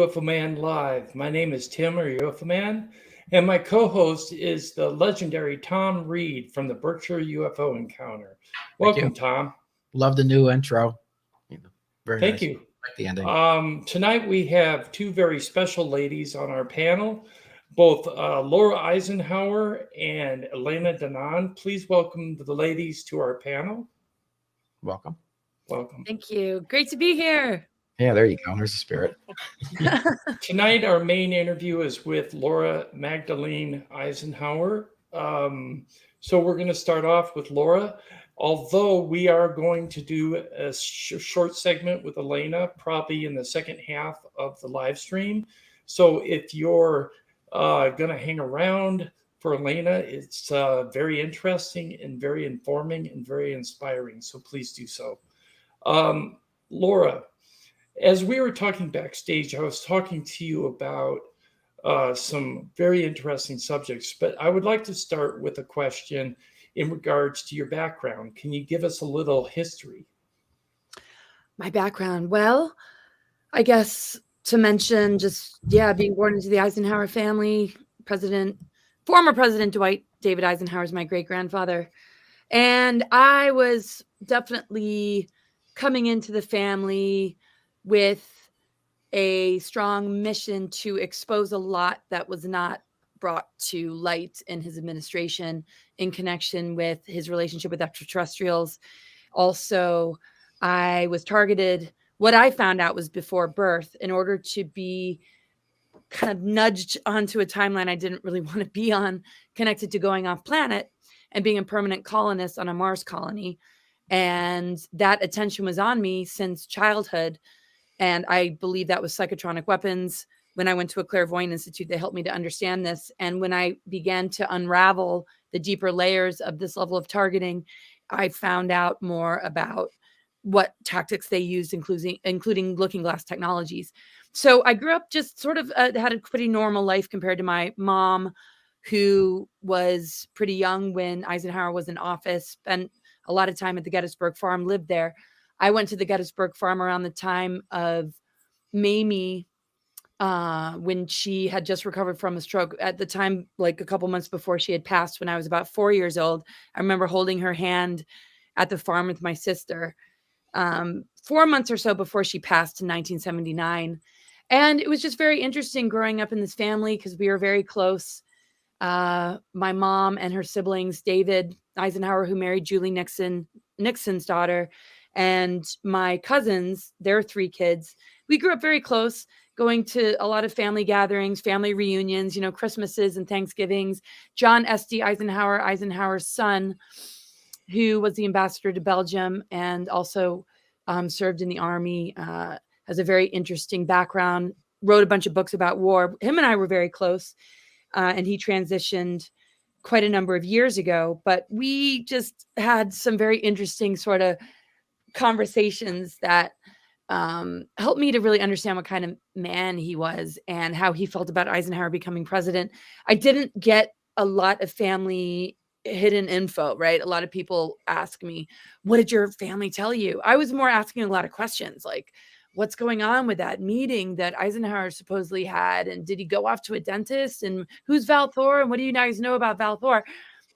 UFO Man Live. My name is Tim, or UFO Man, and my co-host is the legendary Tom Reed from the Berkshire UFO Encounter. Thank Welcome, you. Tom. Love the new intro. Very Thank nice. you. Like the ending. Tonight we have two very special ladies on our panel, both Laura Eisenhower and Elena Danaan. Please welcome the ladies to our panel. Welcome. Welcome. Thank you. Great to be here. Yeah, there you go. There's the spirit. Tonight, our main interview is with Laura Magdalene Eisenhower. So we're going to start off with Laura, although we are going to do a short segment with Elena, probably in the second half of the live stream. So if you're going to hang around for Elena, it's very interesting and very informing and very inspiring. So please do so. Laura, as we were talking backstage, I was talking to you about some very interesting subjects, but I would like to start with a question in regards to your background. Can you give us a little history? My background. Well, I guess to mention just, being born into the Eisenhower family, former President Dwight David Eisenhower is my great-grandfather. And I was definitely coming into the family with a strong mission to expose a lot that was not brought to light in his administration in connection with his relationship with extraterrestrials. Also, I was targeted. What I found out was before birth, in order to be kind of nudged onto a timeline I didn't really want to be on, connected to going off planet and being a permanent colonist on a Mars colony. And that attention was on me since childhood. And I believe that was psychotronic weapons. When I went to a clairvoyant institute, they helped me to understand this. And when I began to unravel the deeper layers of this level of targeting, I found out more about what tactics they used, including looking glass technologies. So I grew up just sort of had a pretty normal life compared to my mom, who was pretty young when Eisenhower was in office, spent a lot of time at the Gettysburg Farm, lived there. I went to the Gettysburg Farm around the time of Mamie, when she had just recovered from a stroke. At the time, like a couple months before she had passed, when I was about 4 years old, I remember holding her hand at the farm with my sister, 4 months or so before she passed in 1979. And it was just very interesting growing up in this family because we were very close. My mom and her siblings, David Eisenhower, who married Julie Nixon's daughter, and my cousins, their 3 kids. We grew up very close, going to a lot of family gatherings, family reunions, Christmases and Thanksgivings. John S.D. Eisenhower, Eisenhower's son, who was the ambassador to Belgium and also served in the army, has a very interesting background, wrote a bunch of books about war. Him and I were very close, and he transitioned quite a number of years ago. But we just had some very interesting sort of conversations that helped me to really understand what kind of man he was and how he felt about Eisenhower becoming president. I didn't get a lot of family hidden info, right? A lot of people ask me, what did your family tell you? I was more asking a lot of questions like, what's going on with that meeting that Eisenhower supposedly had? And did he go off to a dentist? And who's Val Thor? And what do you guys know about Val Thor?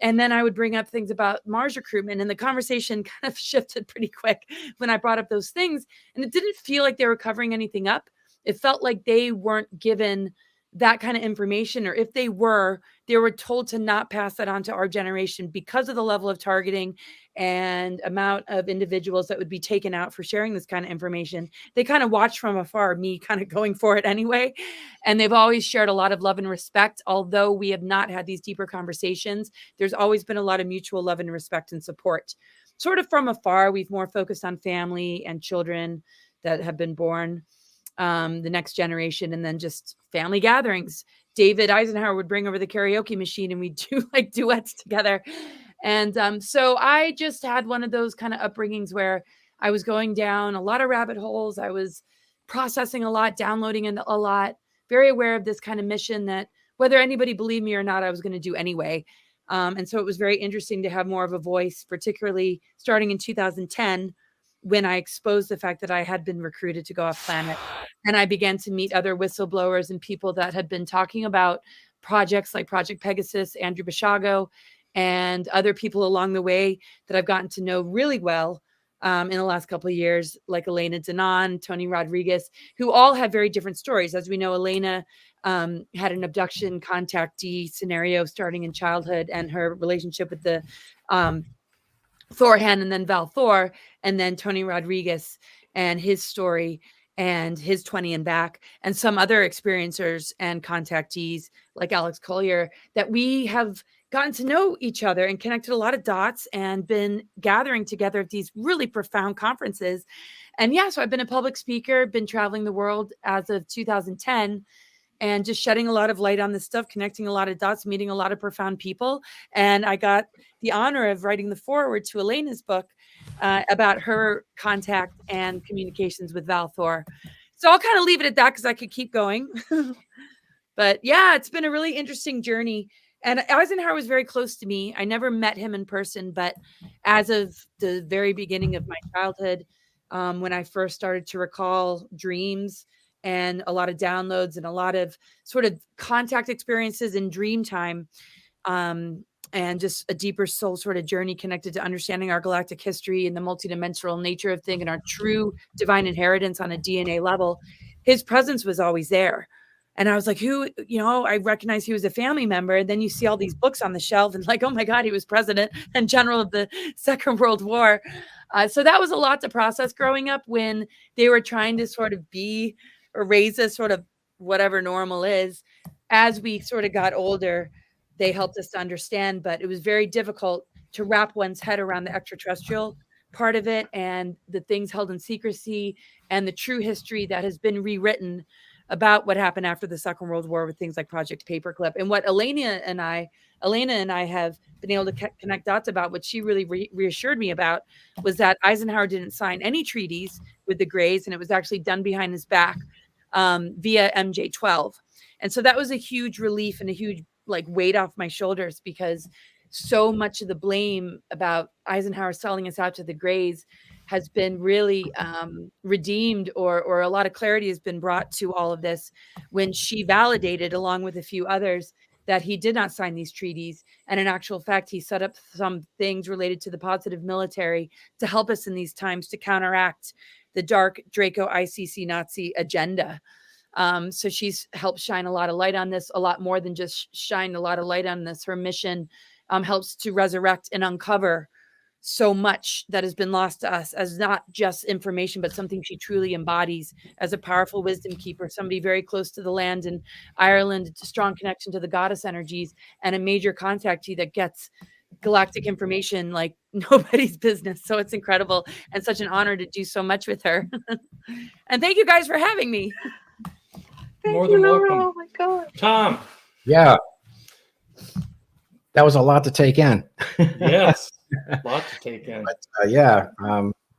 And then I would bring up things about Mars recruitment, and the conversation kind of shifted pretty quick when I brought up those things. And it didn't feel like they were covering anything up. It felt like they weren't given that kind of information, or if they were told to not pass that on to our generation because of the level of targeting and amount of individuals that would be taken out for sharing this kind of information. They kind of watched from afar, me kind of going for it anyway. And they've always shared a lot of love and respect. Although we have not had these deeper conversations, there's always been a lot of mutual love and respect and support. Sort of from afar, we've more focused on family and children that have been born, the next generation, and then just family gatherings. David Eisenhower would bring over the karaoke machine and we'd do like duets together. And so I just had one of those kind of upbringings where I was going down a lot of rabbit holes. I was processing a lot, downloading a lot, very aware of this kind of mission that whether anybody believed me or not, I was going to do anyway. And so it was very interesting to have more of a voice, particularly starting in 2010 when I exposed the fact that I had been recruited to go off planet. And I began to meet other whistleblowers and people that had been talking about projects like Project Pegasus, Andrew Bashago, and other people along the way that I've gotten to know really well in the last couple of years, like Elena Danaan, Tony Rodriguez, who all have very different stories. As we know, Elena had an abduction contactee scenario starting in childhood, and her relationship with the Thor Hen and then Val Thor, and then Tony Rodriguez and his story and his 20 and back, and some other experiencers and contactees like Alex Collier, that we have gotten to know each other and connected a lot of dots and been gathering together at these really profound conferences. And yeah, so I've been a public speaker, been traveling the world as of 2010, and just shedding a lot of light on this stuff, connecting a lot of dots, meeting a lot of profound people. And I got the honor of writing the foreword to Elena's book about her contact and communications with Val Thor. So I'll kind of leave it at that because I could keep going. But yeah, it's been a really interesting journey. And Eisenhower was very close to me. I never met him in person, but as of the very beginning of my childhood, when I first started to recall dreams and a lot of downloads and a lot of sort of contact experiences in dream time, and just a deeper soul sort of journey connected to understanding our galactic history and the multidimensional nature of thing and our true divine inheritance on a DNA level, his presence was always there. And I was like, I recognized he was a family member. And then you see all these books on the shelf and like, oh my God, he was president and general of the Second World War. So that was a lot to process growing up when they were trying to sort of be or raise us sort of whatever normal is. As we sort of got older, they helped us to understand, but it was very difficult to wrap one's head around the extraterrestrial part of it and the things held in secrecy and the true history that has been rewritten about what happened after the Second World War with things like Project Paperclip. And what Elena and I have been able to connect dots about, what she really reassured me about, was that Eisenhower didn't sign any treaties with the Greys, and it was actually done behind his back via MJ-12. And so that was a huge relief and a huge weight off my shoulders, because so much of the blame about Eisenhower selling us out to the Greys has been really redeemed, or a lot of clarity has been brought to all of this when she validated, along with a few others, that he did not sign these treaties. And in actual fact, he set up some things related to the positive military to help us in these times to counteract the dark Draco ICC Nazi agenda. So she's helped shine a lot of light on this, a lot more than just shine a lot of light on this. Her mission helps to resurrect and uncover so much that has been lost to us as not just information, but something she truly embodies as a powerful wisdom keeper, somebody very close to the land in Ireland, a strong connection to the goddess energies, and a major contactee that gets galactic information like nobody's business. So it's incredible and such an honor to do so much with her. And thank you guys for having me. More than welcome. Oh my God. Tom. Yeah. That was a lot to take in. Yes. A lot to take in. But,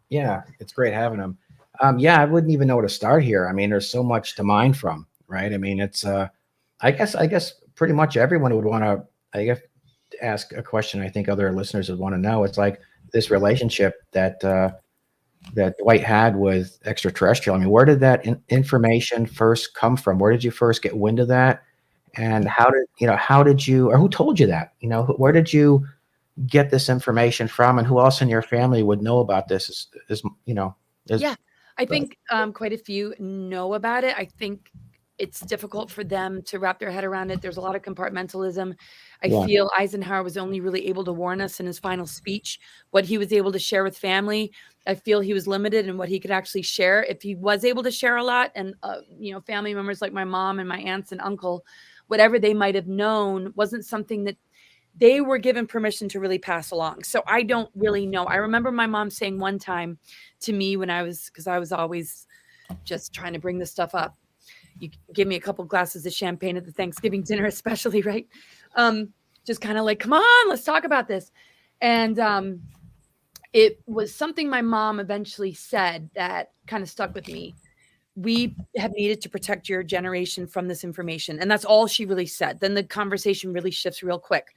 yeah, it's great having him. I wouldn't even know where to start here. I mean, there's so much to mine from, right? I mean, it's I guess pretty much everyone would want to, ask a question I think other listeners would want to know. It's like this relationship that that Dwight had with extraterrestrial. I mean, where did that information first come from? Where did you first get wind of that? And how did you, or who told you that? Where did you get this information from, and who else in your family would know about this? I think quite a few know about it. I think it's difficult for them to wrap their head around it. There's a lot of compartmentalism. I feel Eisenhower was only really able to warn us in his final speech. What he was able to share with family, I feel he was limited in what he could actually share. If he was able to share a lot, and family members like my mom and my aunts and uncle, whatever they might have known wasn't something that they were given permission to really pass along. So I don't really know. I remember my mom saying one time to me because I was always just trying to bring this stuff up. You give me a couple glasses of champagne at the Thanksgiving dinner, especially, right? Just kind of like, come on, let's talk about this. And it was something my mom eventually said that kind of stuck with me. We have needed to protect your generation from this information. And that's all she really said. Then the conversation really shifts real quick.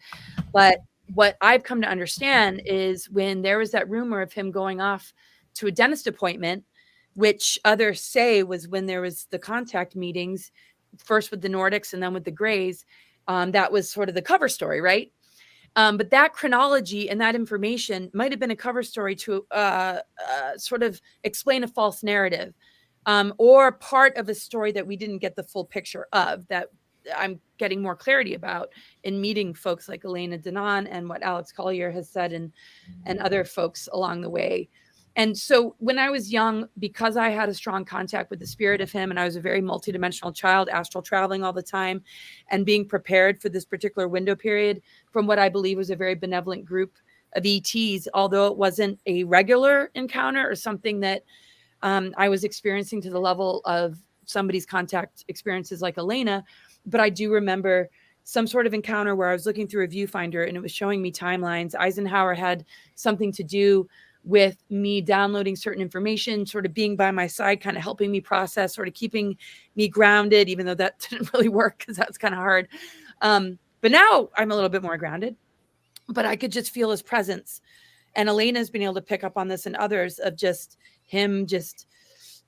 But what I've come to understand is when there was that rumor of him going off to a dentist appointment, which others say was when there was the contact meetings, first with the Nordics and then with the Greys. That was sort of the cover story, right? But that chronology and that information might have been a cover story to sort of explain a false narrative, or part of a story that we didn't get the full picture of, that I'm getting more clarity about in meeting folks like Elena Danaan and what Alex Collier has said, and other folks along the way. And so when I was young, because I had a strong contact with the spirit of him, and I was a very multidimensional child, astral traveling all the time, and being prepared for this particular window period from what I believe was a very benevolent group of ETs, although it wasn't a regular encounter or something that I was experiencing to the level of somebody's contact experiences like Elena. But I do remember some sort of encounter where I was looking through a viewfinder and it was showing me timelines. Eisenhower had something to do with me downloading certain information, sort of being by my side, kind of helping me process, sort of keeping me grounded, even though that didn't really work because that's kind of hard. But now I'm a little bit more grounded, but I could just feel his presence. And Elena's been able to pick up on this, and others, of just him, just,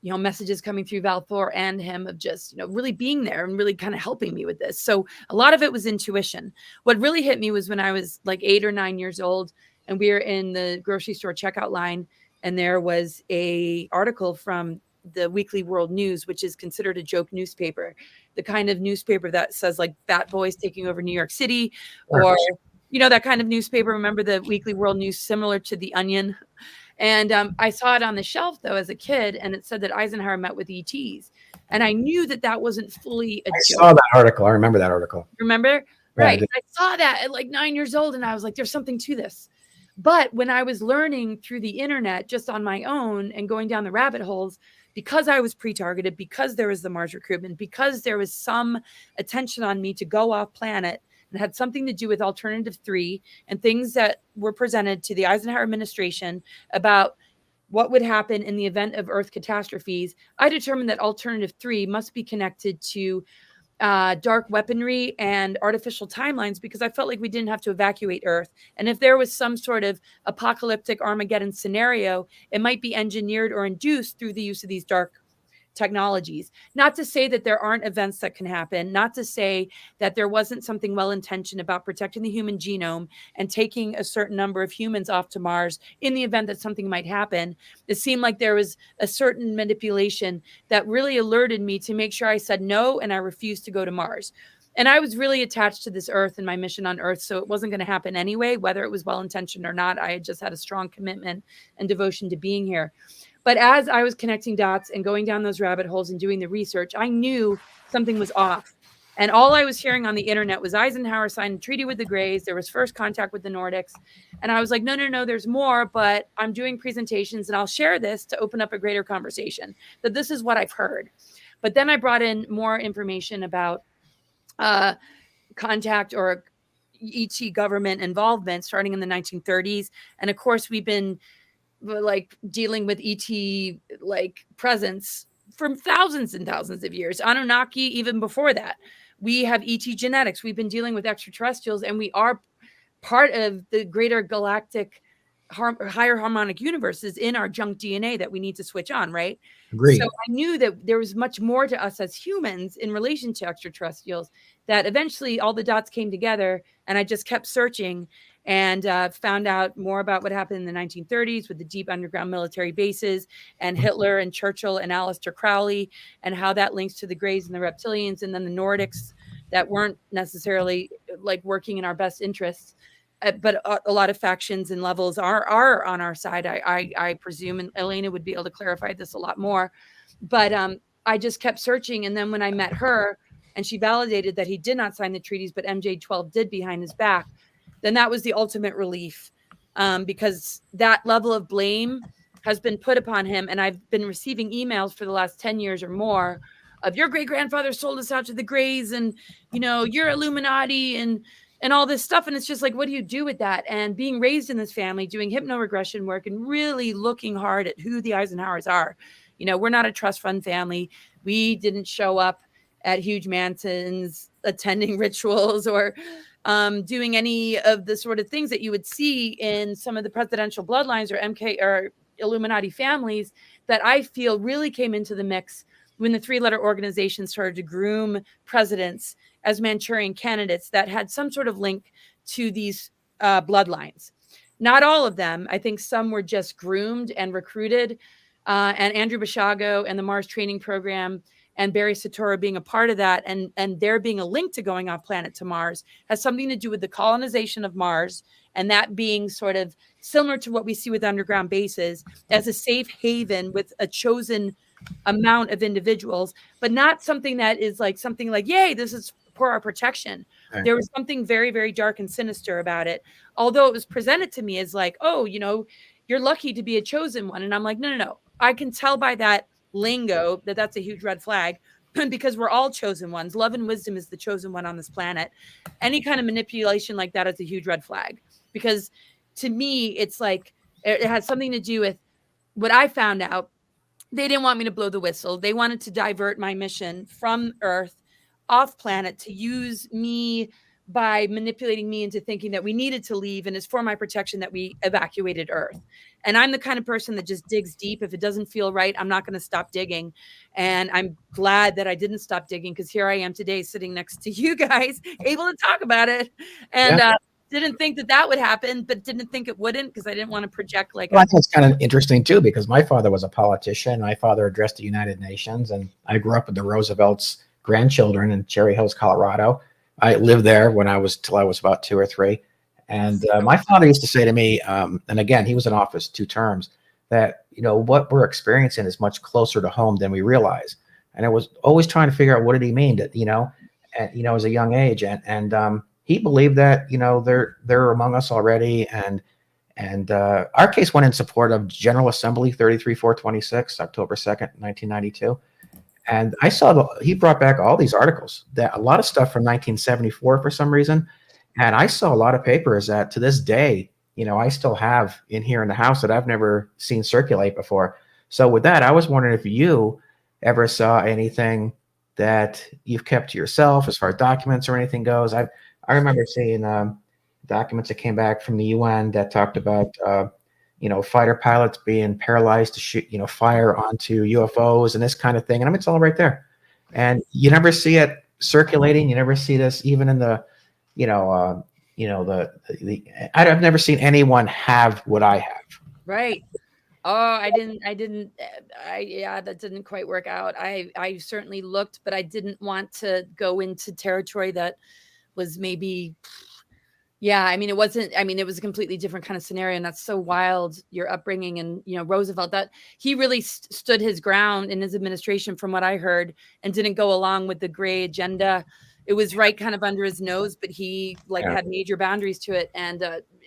you know, messages coming through Valthor and him of just, you know, really being there and really kind of helping me with this. So a lot of it was intuition. What really hit me was when I was like 8 or 9 years old, and we were in the grocery store checkout line, and there was a article from the Weekly World News, which is considered a joke newspaper, the kind of newspaper that says like Fat Boys taking over New York City, or, you know, that kind of newspaper. Remember the Weekly World News, similar to The Onion? And I saw it on the shelf, though, as a kid, and it said that Eisenhower met with ETs. And I knew that that wasn't fully a joke. I saw that article. I remember that article. Remember? Yeah, right. I saw that at like 9 years old, and I was like, there's something to this. But when I was learning through the internet just on my own and going down the rabbit holes, because I was pre-targeted, because there was the Mars recruitment, because there was some attention on me to go off planet, and had something to do with Alternative 3 and things that were presented to the Eisenhower administration about what would happen in the event of Earth catastrophes, I determined that Alternative 3 must be connected to dark weaponry and artificial timelines, because I felt like we didn't have to evacuate Earth. And if there was some sort of apocalyptic Armageddon scenario, it might be engineered or induced through the use of these dark technologies. Not to say that there aren't events that can happen, not to say that there wasn't something well-intentioned about protecting the human genome and taking a certain number of humans off to Mars in the event that something might happen. It seemed like there was a certain manipulation that really alerted me to make sure I said no, and I refused to go to Mars. And I was really attached to this Earth and my mission on Earth, so it wasn't going to happen anyway, whether it was well-intentioned or not. I had just had a strong commitment and devotion to being here. But as I was connecting dots and going down those rabbit holes and doing the research, I knew something was off. And all I was hearing on the internet was Eisenhower signed a treaty with the Greys. There was first contact with the Nordics. And I was like, no, there's more, but I'm doing presentations and I'll share this to open up a greater conversation, that this is what I've heard. But then I brought in more information about contact or ET government involvement starting in the 1930s. And of course, we've been like dealing with ET like presence from thousands and thousands of years. Anunnaki, even before that. We have ET genetics. We've been dealing with extraterrestrials, and we are part of the greater galactic higher harmonic universes in our junk DNA that we need to switch on, right? Agreed. So I knew that there was much more to us as humans in relation to extraterrestrials, that eventually all the dots came together, and I just kept searching and found out more about what happened in the 1930s with the deep underground military bases and Hitler and Churchill and Aleister Crowley, and how that links to the Greys and the reptilians, and then the Nordics that weren't necessarily like working in our best interests. But a lot of factions and levels are on our side, I presume, and Elena would be able to clarify this a lot more. But I just kept searching, and then when I met her and she validated that he did not sign the treaties, but MJ-12 did behind his back, then that was the ultimate relief, because that level of blame has been put upon him. And I've been receiving emails for the last 10 years or more of, your great grandfather sold us out to the Greys, and, you know, you're Illuminati and all this stuff. And it's just like, what do you do with that? And being raised in this family, doing hypno-regression work and really looking hard at who the Eisenhowers are. You know, we're not a trust fund family. We didn't show up at huge mansions, attending rituals, or doing any of the sort of things that you would see in some of the presidential bloodlines or MK or Illuminati families that I feel really came into the mix when the three-letter organization started to groom presidents as Manchurian candidates that had some sort of link to these bloodlines. Not all of them. I think some were just groomed and recruited. And Andrew Bashago and the Mars training program and Barry Soetoro being a part of that, and there being a link to going off planet to Mars, has something to do with the colonization of Mars, and that being sort of similar to what we see with underground bases as a safe haven with a chosen amount of individuals, but not something that is like something like, yay, this is for our protection. Right. There was something very, very dark and sinister about it. Although it was presented to me as like, oh, you're lucky to be a chosen one. And I'm like, no. I can tell by that lingo that that's a huge red flag because we're all chosen ones. Love and wisdom is the chosen one on this planet. Any kind of manipulation like that is a huge red flag, because to me, it's like it has something to do with what I found out. They didn't want me to blow the whistle. They wanted to divert my mission from Earth off planet to use me by manipulating me into thinking that we needed to leave and it's for my protection that we evacuated Earth. And I'm the kind of person that just digs deep. If it doesn't feel right, I'm not going to stop digging. And I'm glad that I didn't stop digging, because here I am today sitting next to you guys, able to talk about it. And didn't think that would happen, but didn't think it wouldn't, because I didn't want to project like. Well, I think it's kind of interesting too, because my father was a politician. My father addressed the United Nations, and I grew up with the Roosevelt's grandchildren in Cherry Hills, Colorado. I lived there till I was about 2 or 3. And my father used to say to me, and again, he was in office 2 terms, that, what we're experiencing is much closer to home than we realize. And I was always trying to figure out, what did he mean that, as a young age. And he believed that, they're among us already. And our case went in support of General Assembly 33-426, October 2nd, 1992. And I saw he brought back all these articles, that a lot of stuff from 1974 for some reason. And I saw a lot of papers that to this day, I still have in here in the house that I've never seen circulate before. So with that, I was wondering if you ever saw anything that you've kept to yourself as far as documents or anything goes. I remember seeing documents that came back from the UN that talked about fighter pilots being paralyzed to shoot, fire onto UFOs and this kind of thing. And I mean, it's all right there. And you never see it circulating. You never see this even in the, I've never seen anyone have what I have. Right. Oh, that didn't quite work out. I certainly looked, but I didn't want to go into territory that was maybe, it was a completely different kind of scenario. And that's so wild, your upbringing. And, Roosevelt, that he really stood his ground in his administration, from what I heard, and didn't go along with the gray agenda. It was right kind of under his nose, but he had major boundaries to it, and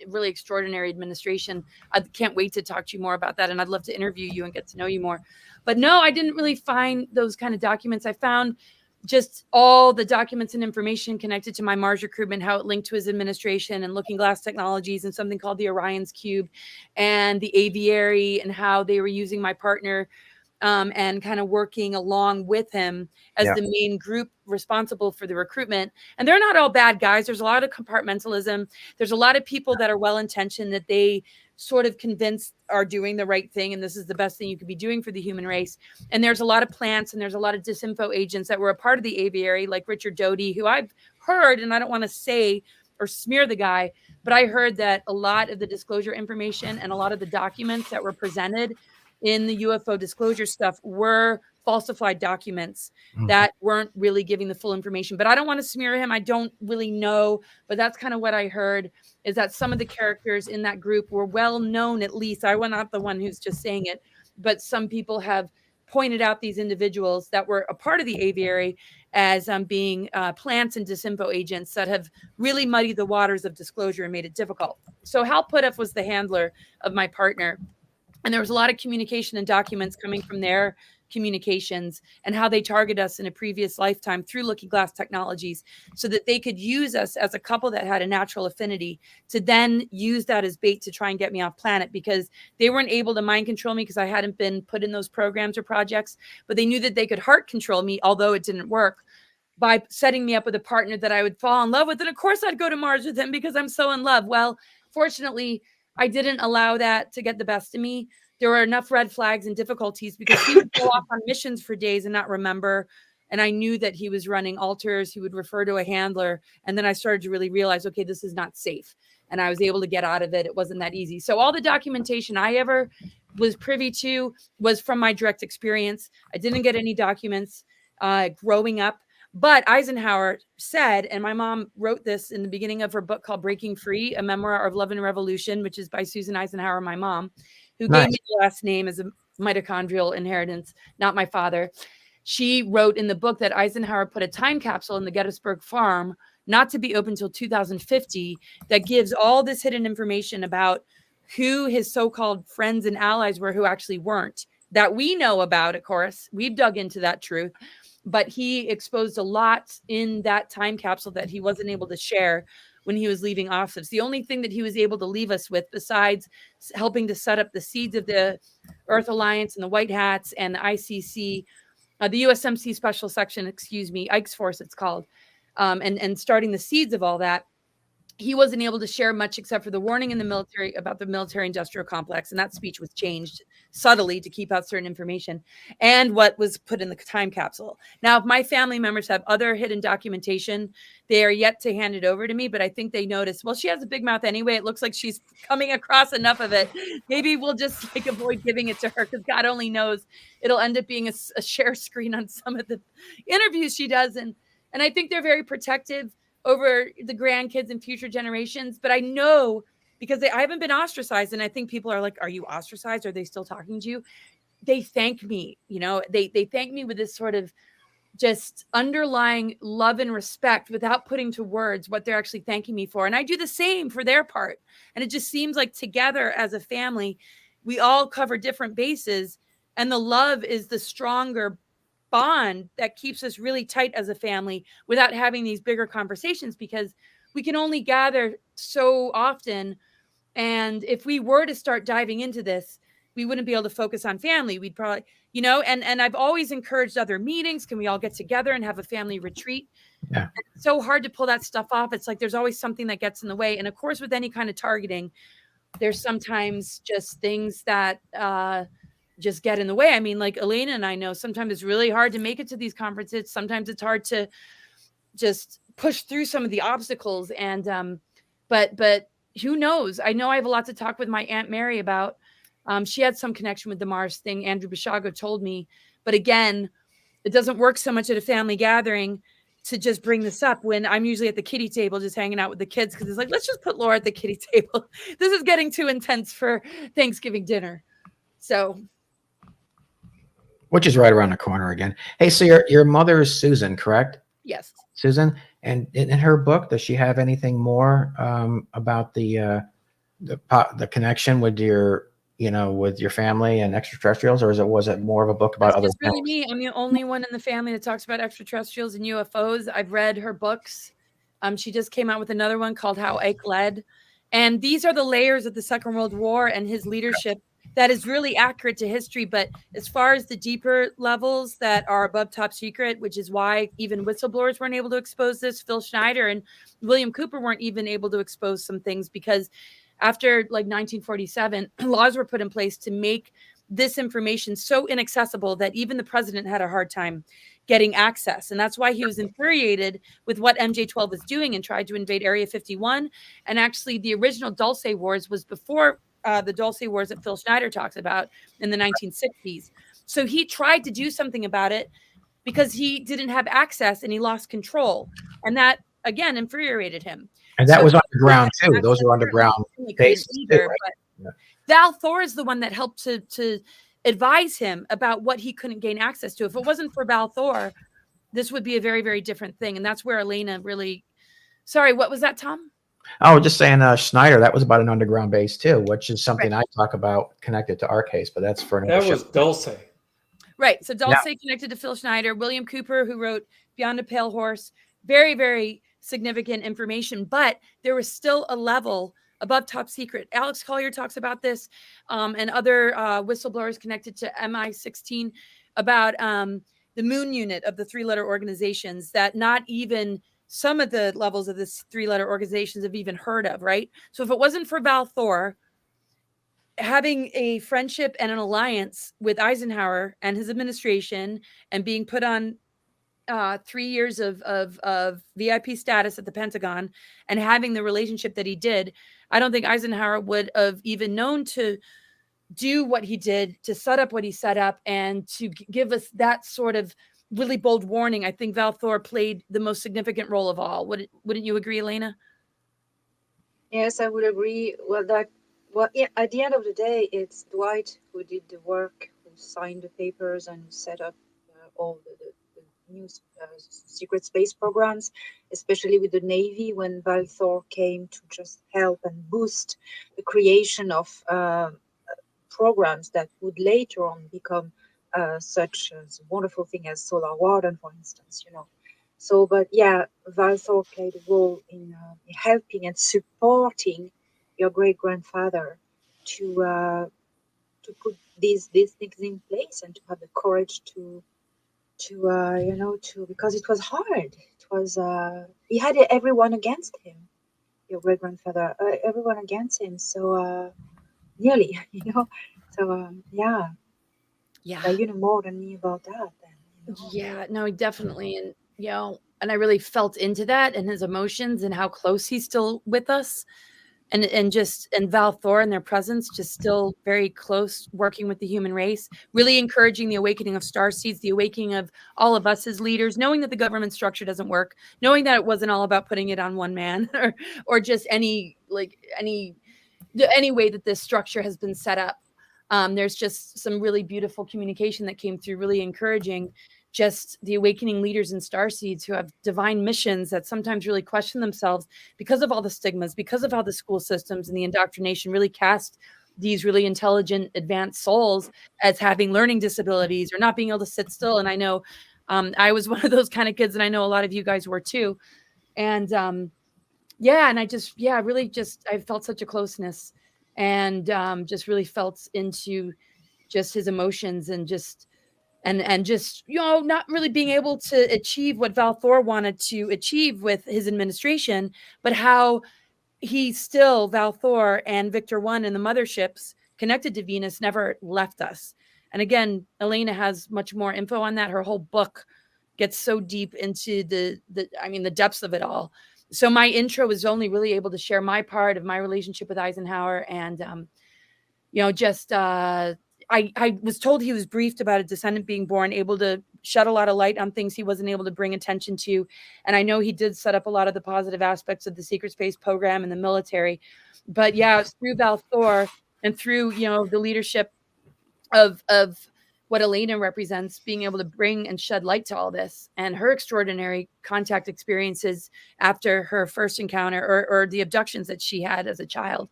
really extraordinary administration. I can't wait to talk to you more about that. And I'd love to interview you and get to know you more. But no, I didn't really find those kind of documents. I found just all the documents and information connected to my Mars recruitment, how it linked to his administration, and Looking Glass Technologies, and something called the Orion's Cube, and the Aviary, and how they were using my partner and kind of working along with him as the main group responsible for the recruitment. And they're not all bad guys. There's a lot of compartmentalism. There's a lot of people that are well-intentioned, that they sort of convinced are doing the right thing, and this is the best thing you could be doing for the human race. And there's a lot of plants, and there's a lot of disinfo agents that were a part of the Aviary, like Richard Doty, who I've heard, and I don't want to say or smear the guy, but I heard that a lot of the disclosure information and a lot of the documents that were presented in the UFO disclosure stuff were falsified documents that weren't really giving the full information. But I don't want to smear him. I don't really know, but that's kind of what I heard, is that some of the characters in that group were well known. At least I was not the one who's just saying it, but some people have pointed out these individuals that were a part of the Aviary as being plants and disinfo agents that have really muddied the waters of disclosure and made it difficult. So Hal Puthoff was the handler of my partner. And there was a lot of communication and documents coming from their communications and how they target us in a previous lifetime through Looking Glass Technologies, so that they could use us as a couple that had a natural affinity to then use that as bait to try and get me off planet, because they weren't able to mind control me because I hadn't been put in those programs or projects, but they knew that they could heart control me, although it didn't work, by setting me up with a partner that I would fall in love with. And of course I'd go to Mars with him because I'm so in love. Well, fortunately, I didn't allow that to get the best of me. there were enough red flags and difficulties because he would go off on missions for days and not remember. And I knew that he was running altars. He would refer to a handler. And then I started to really realize, okay, this is not safe. And I was able to get out of it. It wasn't that easy. So all the documentation I ever was privy to was from my direct experience. I didn't get any documents growing up. But Eisenhower said, and my mom wrote this in the beginning of her book called Breaking Free, a memoir of love and revolution, which is by Susan Eisenhower, my mom, who gave me the last name as a mitochondrial inheritance, not my father. She wrote in the book that Eisenhower put a time capsule in the Gettysburg farm, not to be open until 2050, that gives all this hidden information about who his so-called friends and allies were who actually weren't, that we know about, of course. We've dug into that truth. But he exposed a lot in that time capsule that he wasn't able to share when he was leaving office. The only thing that he was able to leave us with, besides helping to set up the seeds of the Earth Alliance and the White Hats and the ICC, the USMC Special Section, Ike's Force it's called, and starting the seeds of all that, he wasn't able to share much except for the warning in the military about the military industrial complex. And that speech was changed subtly to keep out certain information and what was put in the time capsule. Now, if my family members have other hidden documentation, they are yet to hand it over to me, but I think they noticed, well, she has a big mouth anyway. It looks like she's coming across enough of it. Maybe we'll just avoid giving it to her because God only knows it'll end up being a share screen on some of the interviews she does. And I think they're very protective over the grandkids and future generations. But I know because I haven't been ostracized. And I think people are like, are you ostracized? Are they still talking to you? They thank me, they thank me with this sort of just underlying love and respect without putting to words what they're actually thanking me for. And I do the same for their part. And it just seems like together as a family, we all cover different bases and the love is the stronger bond that keeps us really tight as a family without having these bigger conversations because we can only gather so often. And if we were to start diving into this, we wouldn't be able to focus on family. We'd probably, and I've always encouraged other meetings. Can we all get together and have a family retreat? Yeah. It's so hard to pull that stuff off. It's like there's always something that gets in the way. And of course, with any kind of targeting, there's sometimes just things that just get in the way. I mean, like Elena and I know sometimes it's really hard to make it to these conferences. Sometimes it's hard to just push through some of the obstacles. And but who knows? I know I have a lot to talk with my Aunt Mary about. She had some connection with the Mars thing. Andrew Bishago told me. But again, it doesn't work so much at a family gathering to just bring this up when I'm usually at the kiddie table just hanging out with the kids because it's like, let's just put Laura at the kiddie table. This is getting too intense for Thanksgiving dinner. So... Which is right around the corner again. Hey, so your mother is Susan, correct? Yes. Susan, and in her book, does she have anything more about the connection with your family and extraterrestrials, or was it more of a book about other things? Really me. I'm the only one in the family that talks about extraterrestrials and UFOs. I've read her books. She just came out with another one called How Ike Led. And these are the layers of the Second World War and his leadership that is really accurate to history. But as far as the deeper levels that are above top secret, which is why even whistleblowers weren't able to expose this, Phil Schneider and William Cooper weren't even able to expose some things because after like 1947, laws were put in place to make this information so inaccessible that even the president had a hard time getting access. And that's why he was infuriated with what MJ-12 was doing and tried to invade Area 51. And actually the original Dulce Wars was before the Dulce Wars that Phil Schneider talks about in the 1960s. So he tried to do something about it because he didn't have access and he lost control. And that, again, infuriated him. And that was underground, too. Those were underground bases. Either, right? But Val Thor is the one that helped to advise him about what he couldn't gain access to. If it wasn't for Val Thor, this would be a very, very different thing. And that's where Elena really... Sorry, what was that, Tom? Oh, just saying, Schneider, that was about an underground base too, which is something I talk about connected to our case, but that's for another That was Dulce. Right. So Dulce connected to Phil Schneider, William Cooper, who wrote Beyond a Pale Horse. Very, very significant information, but there was still a level above top secret. Alex Collier talks about this and other whistleblowers connected to MI16 about the moon unit of the three-letter organizations that not even some of the levels of this three-letter organizations have even heard of, right? So if it wasn't for Val Thor, having a friendship and an alliance with Eisenhower and his administration, and being put on 3 years of VIP status at the Pentagon, and having the relationship that he did, I don't think Eisenhower would have even known to do what he did, to set up what he set up, and to give us that sort of really bold warning. I think Val Thor played the most significant role of all. Wouldn't you agree, Elena? Yes, I would agree. Yeah, at the end of the day, it's Dwight who did the work, who signed the papers and set up all the new secret space programs, especially with the Navy, when Val Thor came to just help and boost the creation of programs that would later on become such a wonderful thing as Solar Warden, for instance, So, but yeah, Val Thor played a role in helping and supporting your great grandfather to put these things in place, and to have the courage to because it was hard. It was he had everyone against him. Your great grandfather, everyone against him. So nearly, So yeah, you know more than me about that. Then, Yeah, no, definitely. And, and I really felt into that and his emotions and how close he's still with us. And Val Thor and their presence, just still very close, working with the human race, really encouraging the awakening of starseeds, the awakening of all of us as leaders, knowing that the government structure doesn't work, knowing that it wasn't all about putting it on one man or just any way that this structure has been set up. There's just some really beautiful communication that came through, really encouraging just the awakening leaders and starseeds who have divine missions that sometimes really question themselves because of all the stigmas, because of how the school systems and the indoctrination really cast these really intelligent, advanced souls as having learning disabilities or not being able to sit still. And I know I was one of those kind of kids, and I know a lot of you guys were too. And and I felt such a closeness, and just really felt into just his emotions, and just not really being able to achieve what Val Thor wanted to achieve with his administration, but how Val Thor and Victor 1 and the motherships connected to Venus never left us. And again, Elena has much more info on that. Her whole book gets so deep into the depths of it all. So my intro was only really able to share my part of my relationship with Eisenhower, and I was told he was briefed about a descendant being born, able to shed a lot of light on things he wasn't able to bring attention to. And I know he did set up a lot of the positive aspects of the secret space program and the military. But yeah, through Val Thor and through, the leadership of what Elena represents, being able to bring and shed light to all this, and her extraordinary contact experiences after her first encounter or the abductions that she had as a child.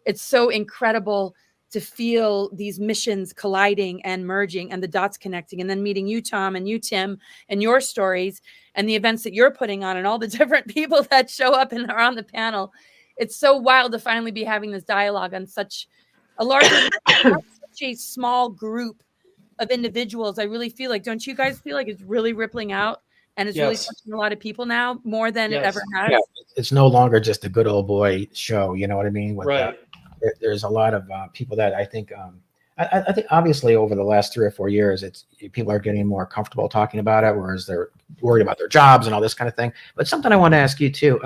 It's so incredible to feel these missions colliding and merging and the dots connecting, and then meeting you, Tom, and you, Tim, and your stories and the events that you're putting on and all the different people that show up and are on the panel. It's so wild to finally be having this dialogue on such a larger, such a small group of individuals. I really feel like, don't you guys feel like it's really rippling out, and it's really touching a lot of people now more than it ever has? Yeah, it's no longer just a good old boy show. You know what I mean? Right. There's a lot of people that I think, I think obviously over the last 3 or 4 years, people are getting more comfortable talking about it, whereas they're worried about their jobs and all this kind of thing. But something I want to ask you too,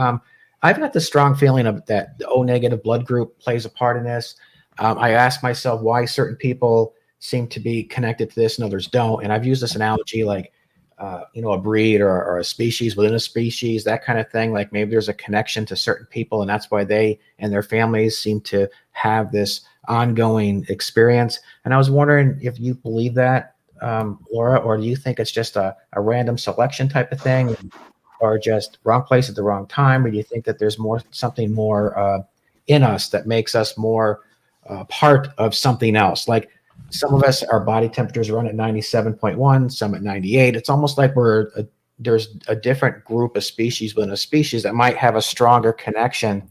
I've got this strong feeling of that the O negative blood group plays a part in this. I ask myself why certain people seem to be connected to this and others don't. And I've used this analogy like, a breed or a species within a species, that kind of thing. Like maybe there's a connection to certain people, and that's why they and their families seem to have this ongoing experience. And I was wondering if you believe that, Laura, or do you think it's just a random selection type of thing, or just wrong place at the wrong time? Or do you think that there's something more in us that makes us more part of something else? Like, some of us, our body temperatures run at 97.1, some at 98. It's almost like there's a different group of species within a species that might have a stronger connection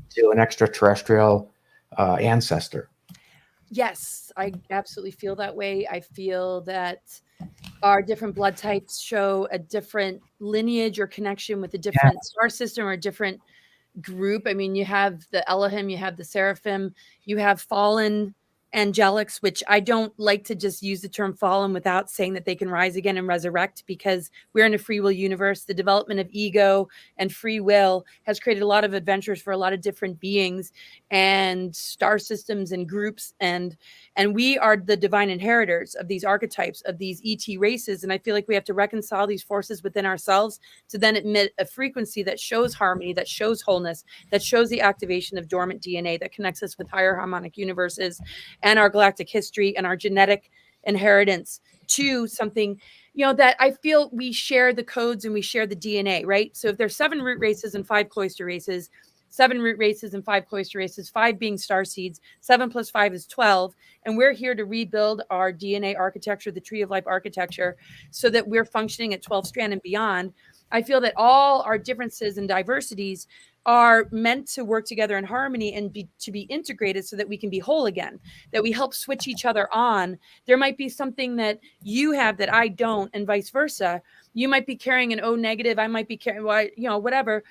to an extraterrestrial ancestor. Yes, I absolutely feel that way. I feel that our different blood types show a different lineage or connection with a different star system or a different group. I mean, you have the Elohim, you have the Seraphim, you have fallen angelics, which I don't like to just use the term fallen without saying that they can rise again and resurrect, because we're in a free will universe. The development of ego and free will has created a lot of adventures for a lot of different beings and star systems and groups. And we are the divine inheritors of these archetypes, of these ET races. And I feel like we have to reconcile these forces within ourselves to then emit a frequency that shows harmony, that shows wholeness, that shows the activation of dormant DNA, that connects us with higher harmonic universes and our galactic history and our genetic inheritance to something, that I feel we share the codes and we share the DNA, right? So if there's 7 root races and 5 cloister races, 7 root races and 5 cloister races, 5 being star seeds, 7 plus 5 is 12. And we're here to rebuild our DNA architecture, the tree of life architecture, so that we're functioning at 12 strand and beyond. I feel that all our differences and diversities are meant to work together in harmony and to be integrated so that we can be whole again, that we help switch each other on. There might be something that you have that I don't, and vice versa. You might be carrying an O negative. I might be carrying, whatever,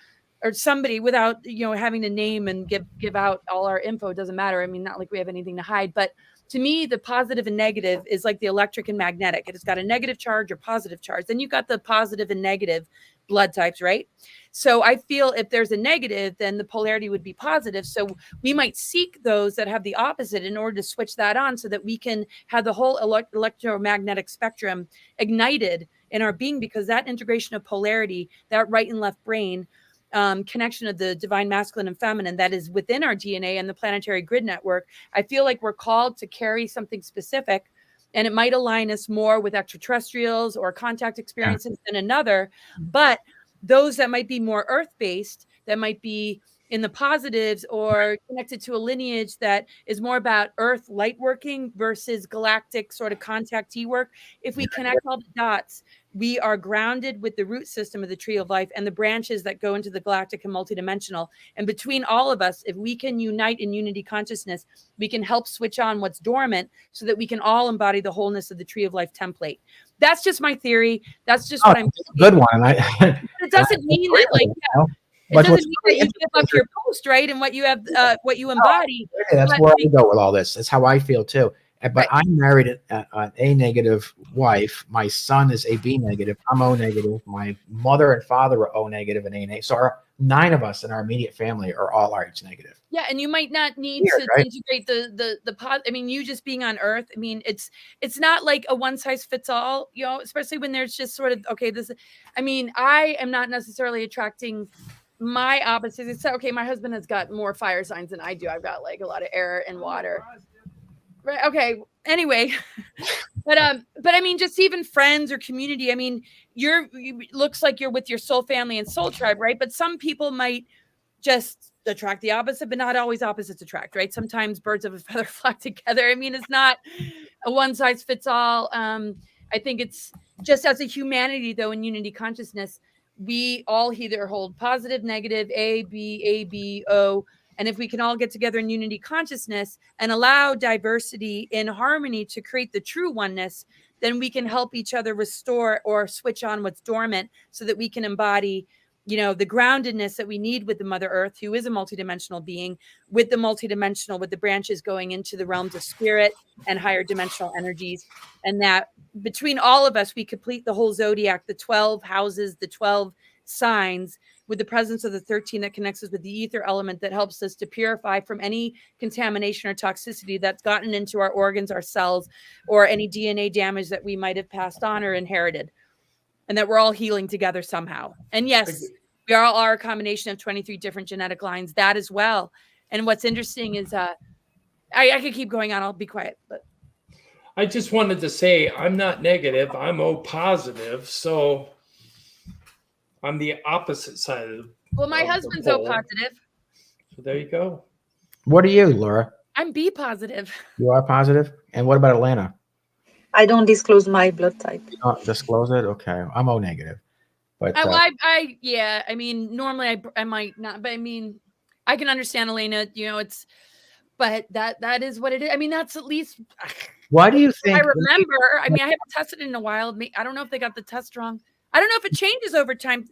or somebody, without, having to name and give out all our info. It doesn't matter. I mean, not like we have anything to hide, but to me, the positive and negative is like the electric and magnetic. It's got a negative charge or positive charge. Then you've got the positive and negative blood types, right? So I feel if there's a negative, then the polarity would be positive. So we might seek those that have the opposite in order to switch that on so that we can have the whole electromagnetic spectrum ignited in our being, because that integration of polarity, that right and left brain, connection of the divine masculine and feminine that is within our DNA and the planetary grid network, I feel like we're called to carry something specific, and it might align us more with extraterrestrials or contact experiences than another. But those that might be more earth-based, that might be in the positives or connected to a lineage that is more about earth light working versus galactic sort of contactee work. If we connect all the dots, we are grounded with the root system of the tree of life and the branches that go into the galactic and multidimensional. And between all of us, if we can unite in unity consciousness, we can help switch on what's dormant so that we can all embody the wholeness of the tree of life template. That's just my theory. That's just what I'm good one. And it doesn't mean that, like, it doesn't mean that you give up your post, right? And what you have, what you embody. That's where I go with all this. That's how I feel too. But I'm married an A negative wife. My son is A B negative. I'm O negative. My mother and father are O negative and A negative. So 9 of us in our immediate family are all RH negative. Yeah, and you might not need to integrate the pod. I mean, you just being on Earth. I mean, it's not like a one size fits all. Especially when there's just sort of this. I mean, I am not necessarily attracting my opposites. It's okay. My husband has got more fire signs than I do. I've got like a lot of air and water. Right. Okay. Anyway, but I mean, just even friends or community. I mean, you looks like you're with your soul family and soul tribe, right? But some people might just attract the opposite, but not always opposites attract, right? Sometimes birds of a feather flock together. I mean, it's not a one size fits all. I think it's just as a humanity, though, in unity consciousness, we all either hold positive, negative, A, B, O. And if we can all get together in unity consciousness and allow diversity in harmony to create the true oneness, then we can help each other restore or switch on what's dormant so that we can embody, the groundedness that we need with the Mother Earth, who is a multidimensional being, with the branches going into the realms of spirit and higher dimensional energies. And that between all of us, we complete the whole zodiac, the 12 houses, the 12 signs, with the presence of the 13 that connects us with the ether element that helps us to purify from any contamination or toxicity that's gotten into our organs, our cells, or any DNA damage that we might have passed on or inherited. And that we're all healing together somehow. And yes, we all are a combination of 23 different genetic lines, that as well. And what's interesting is I could keep going on. I'll be quiet. But I just wanted to say I'm not negative. I'm O positive. So I'm the opposite side of the well, my husband's O positive. So there you go. What are you, Laura? I'm B positive. You are positive? And what about Elena? I don't disclose my blood type. You don't disclose it? Okay. I'm O negative. But I mean, normally I might not, but I mean, I can understand Elena, but that is what it is. I mean, that's at least. Why do you think? I remember. I mean, I haven't tested it in a while. I don't know if they got the test wrong. I don't know if it changes over time.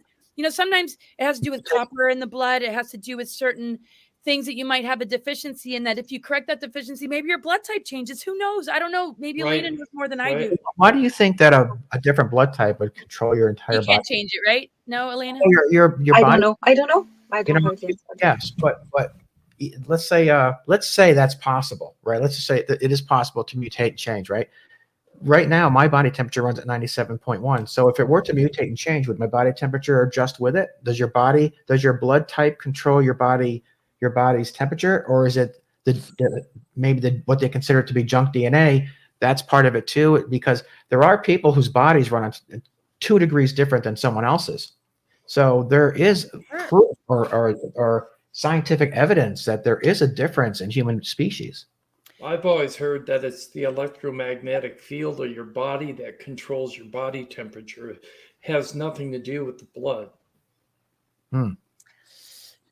Sometimes it has to do with copper in the blood. It has to do with certain things that you might have a deficiency in, that if you correct that deficiency, maybe your blood type changes. Who knows? I don't know. Maybe Elena knows more than I do. Why do you think that a different blood type would control your entire You body? can't change it, right? No, Elena? Your I body. don't know. I don't know. I You don't know, know the answer. yes, but let's say that's possible, right? Let's just say that it is possible to mutate and change, right? Right now, my body temperature runs at 97.1. So if it were to mutate and change, would my body temperature adjust with it? Does your blood type control your body's temperature, or is it what they consider to be junk DNA? That's part of it too, because there are people whose bodies run on 2 degrees different than someone else's. So there is proof or scientific evidence that there is a difference in human species. I've always heard that it's the electromagnetic field of your body that controls your body temperature. It has nothing to do with the blood.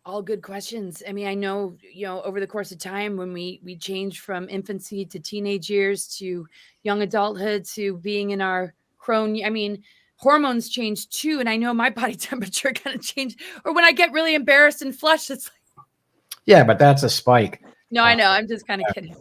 All good questions. I mean, I know, over the course of time, when we change from infancy to teenage years to young adulthood to being in our hormones change too. And I know my body temperature kind of changed. Or when I get really embarrassed and flushed, it's like, yeah, but that's a spike. No, I know. I'm just kind of kidding.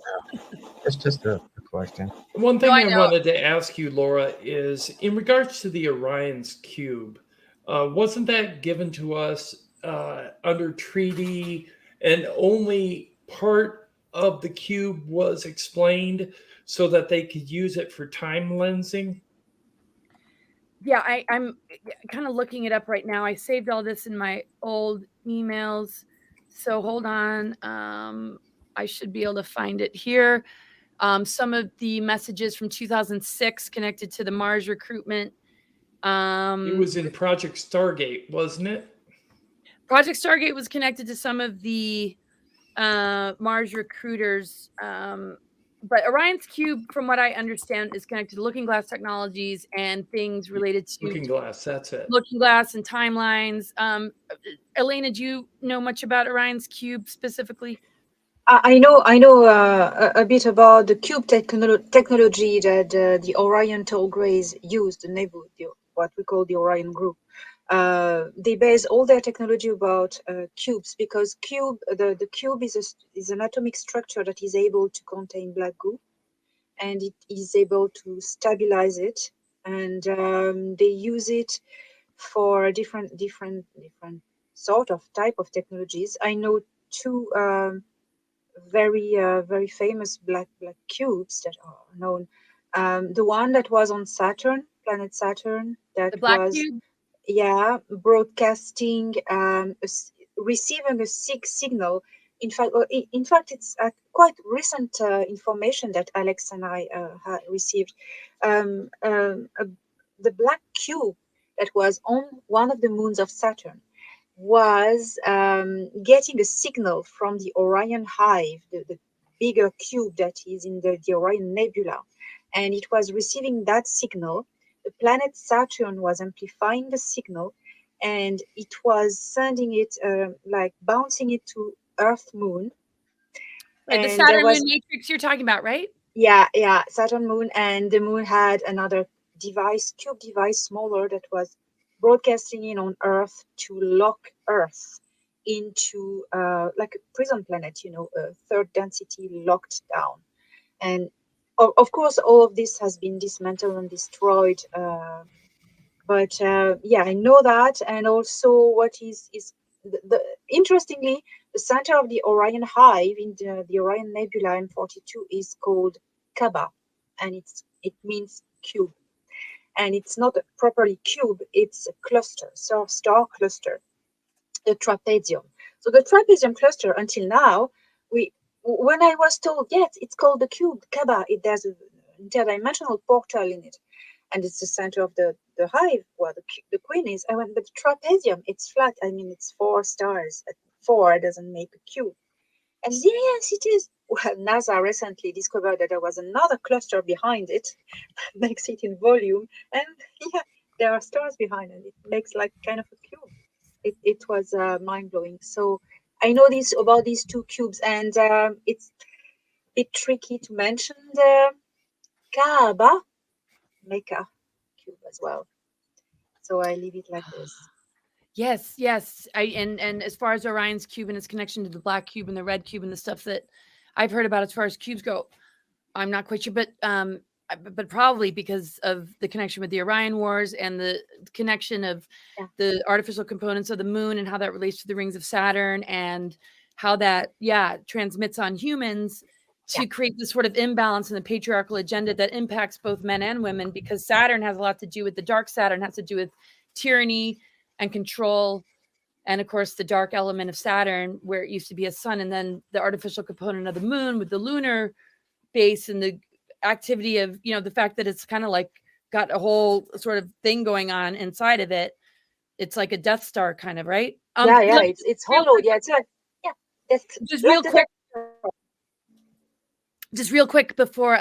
It's just a question. One thing I wanted to ask you, Laura, is in regards to the Orion's cube, wasn't that given to us under treaty, and only part of the cube was explained so that they could use it for time lensing? Yeah, I'm kind of looking it up right now. I saved all this in my old emails. So hold on. I should be able to find it here. Some of the messages from 2006 connected to the Mars recruitment. It was in Project Stargate, wasn't it? Project Stargate was connected to some of the Mars recruiters. But Orion's Cube, from what I understand, is connected to Looking Glass Technologies and things related to Looking Glass, that's it. Looking Glass and timelines. Elena, do you know much about Orion's Cube specifically? I know a bit about the cube technology that the Orion Tall Grays used, what we call the Orion group. They base all their technology about cubes, because the cube is an atomic structure that is able to contain black goo, and it is able to stabilize it, and they use it for different sort of type of technologies. I know 2 very famous black cubes that are known. The one that was on Saturn, planet Saturn, that The black was cube? broadcasting, receiving a signal. In fact, it's quite recent information that Alex and I received. The black cube that was on one of the moons of Saturn was getting a signal from the Orion Hive, the bigger cube that is in the Orion Nebula, and it was receiving that signal. The planet Saturn was amplifying the signal, and it was sending it, bouncing it to Earth Moon. Right, the And Saturn Moon matrix you're talking about, right? Yeah, Saturn Moon, and the Moon had another cube device, smaller, that was broadcasting in on Earth to lock Earth into like a prison planet, a third density locked down. And of course, all of this has been dismantled and destroyed. But I know that. And also, what is interestingly, the center of the Orion Hive in the Orion Nebula M42 is called Kaba, and it means cube. And it's not a properly cube, it's a cluster, so star cluster, the trapezium. So the trapezium cluster, until now, when I was told, yes, it's called the cube, Kaba, there's an interdimensional portal in it, and it's the center of the hive where the queen is. I went, but the trapezium, it's flat. I mean, it's 4 stars. 4 doesn't make a cube. And yes, it is. Well, NASA recently discovered that there was another cluster behind it that makes it in volume. And yeah, there are stars behind it. It makes like kind of a cube. It was mind-blowing. So I know this about these 2 cubes, and it's a bit tricky to mention the Kaaba Mecca cube as well. So I leave it like this. Yes, yes. And as far as Orion's cube and its connection to the black cube and the red cube and the stuff that I've heard about as far as cubes go, I'm not quite sure, but probably because of the connection with the Orion Wars and the connection of the artificial components of the moon and how that relates to the rings of Saturn and how that transmits on humans to create this sort of imbalance in the patriarchal agenda that impacts both men and women, because Saturn has a lot to do with the dark Saturn has to do with tyranny and control. And of course, the dark element of Saturn, where it used to be a sun, and then the artificial component of the moon with the lunar base and the activity of, the fact that it's kind of like got a whole sort of thing going on inside of it. It's like a Death Star kind of, right? It's hollow. Yeah, it's like, just real quick. Just real quick before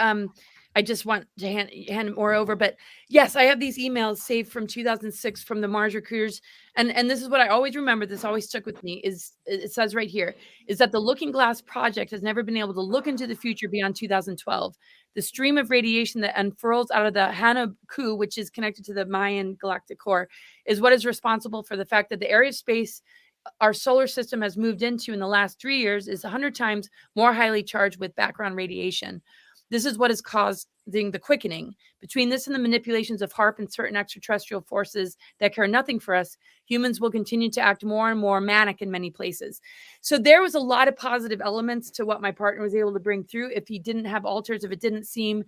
I just want to hand more over, but yes, I have these emails saved from 2006 from the Mars recruiters, and this is what I always remember. This always stuck with me. Is it says right here is that the Looking Glass project has never been able to look into the future beyond 2012. The stream of radiation that unfurls out of the Hanaku, which is connected to the Mayan galactic core, is what is responsible for the fact that the area of space our solar system has moved into in the last 3 years is 100 times more highly charged with background radiation. This is what is causing the quickening. Between this and the manipulations of HARP and certain extraterrestrial forces that care nothing for us, humans will continue to act more and more manic in many places. So there was a lot of positive elements to what my partner was able to bring through. If he didn't have alters, if it didn't seem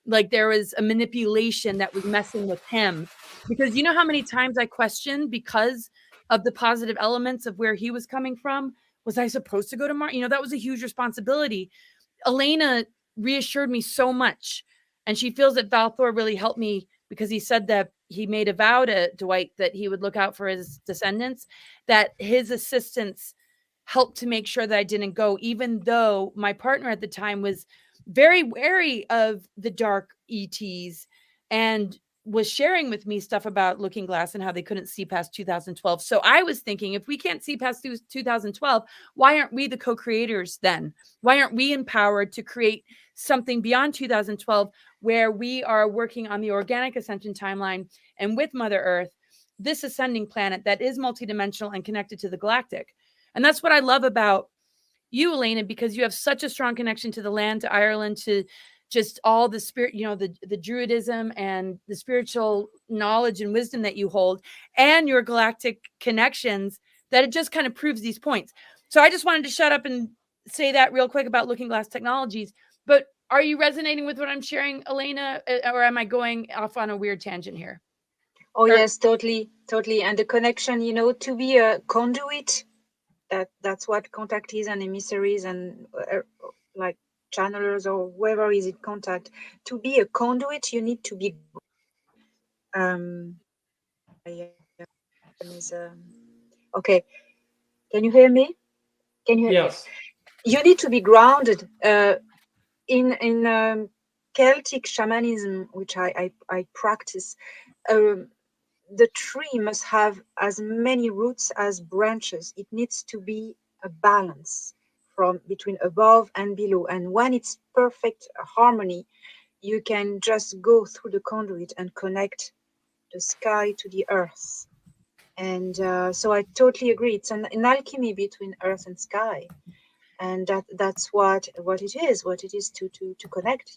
like there was a manipulation that was messing with him. Because you know how many times I questioned because of the positive elements of where he was coming from? Was I supposed to go to Mars? That was a huge responsibility. Elena reassured me so much. And she feels that Valthor really helped me because he said that he made a vow to Dwight that he would look out for his descendants, that his assistance helped to make sure that I didn't go, even though my partner at the time was very wary of the dark ETs and was sharing with me stuff about Looking Glass and how they couldn't see past 2012. So I was thinking, if we can't see past 2012, why aren't we the co-creators then? Why aren't we empowered to create something beyond 2012 where we are working on the organic ascension timeline and with Mother Earth, this ascending planet that is multidimensional and connected to the galactic? And that's what I love about you, Elena, because you have such a strong connection to the land, to Ireland, to just all the spirit, the Druidism and the spiritual knowledge and wisdom that you hold and your galactic connections, that it just kind of proves these points. So I just wanted to shut up and say that real quick about Looking Glass Technologies. But are you resonating with what I'm sharing, Elena, or am I going off on a weird tangent here? Oh, yes, totally. And the connection, to be a conduit, that's what contact is, and emissaries and like channelers or whoever is in contact. To be a conduit, you need to be okay. Can you hear me? Can you hear Yes. me? You need to be grounded in Celtic shamanism, which I practice. The tree must have as many roots as branches. It needs to be a balance from between above and below. And when it's perfect harmony, you can just go through the conduit and connect the sky to the earth. And so I totally agree. It's an alchemy between earth and sky. And that's what it is. What it is to connect,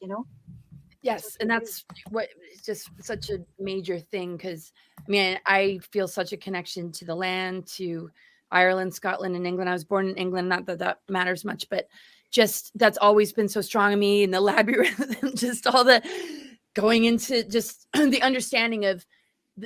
Yes, and that's what it's just such a major thing, because I feel such a connection to the land, to Ireland, Scotland, and England. I was born in England, not that that matters much, but just that's always been so strong in me, and the labyrinth and just all the going into just the understanding of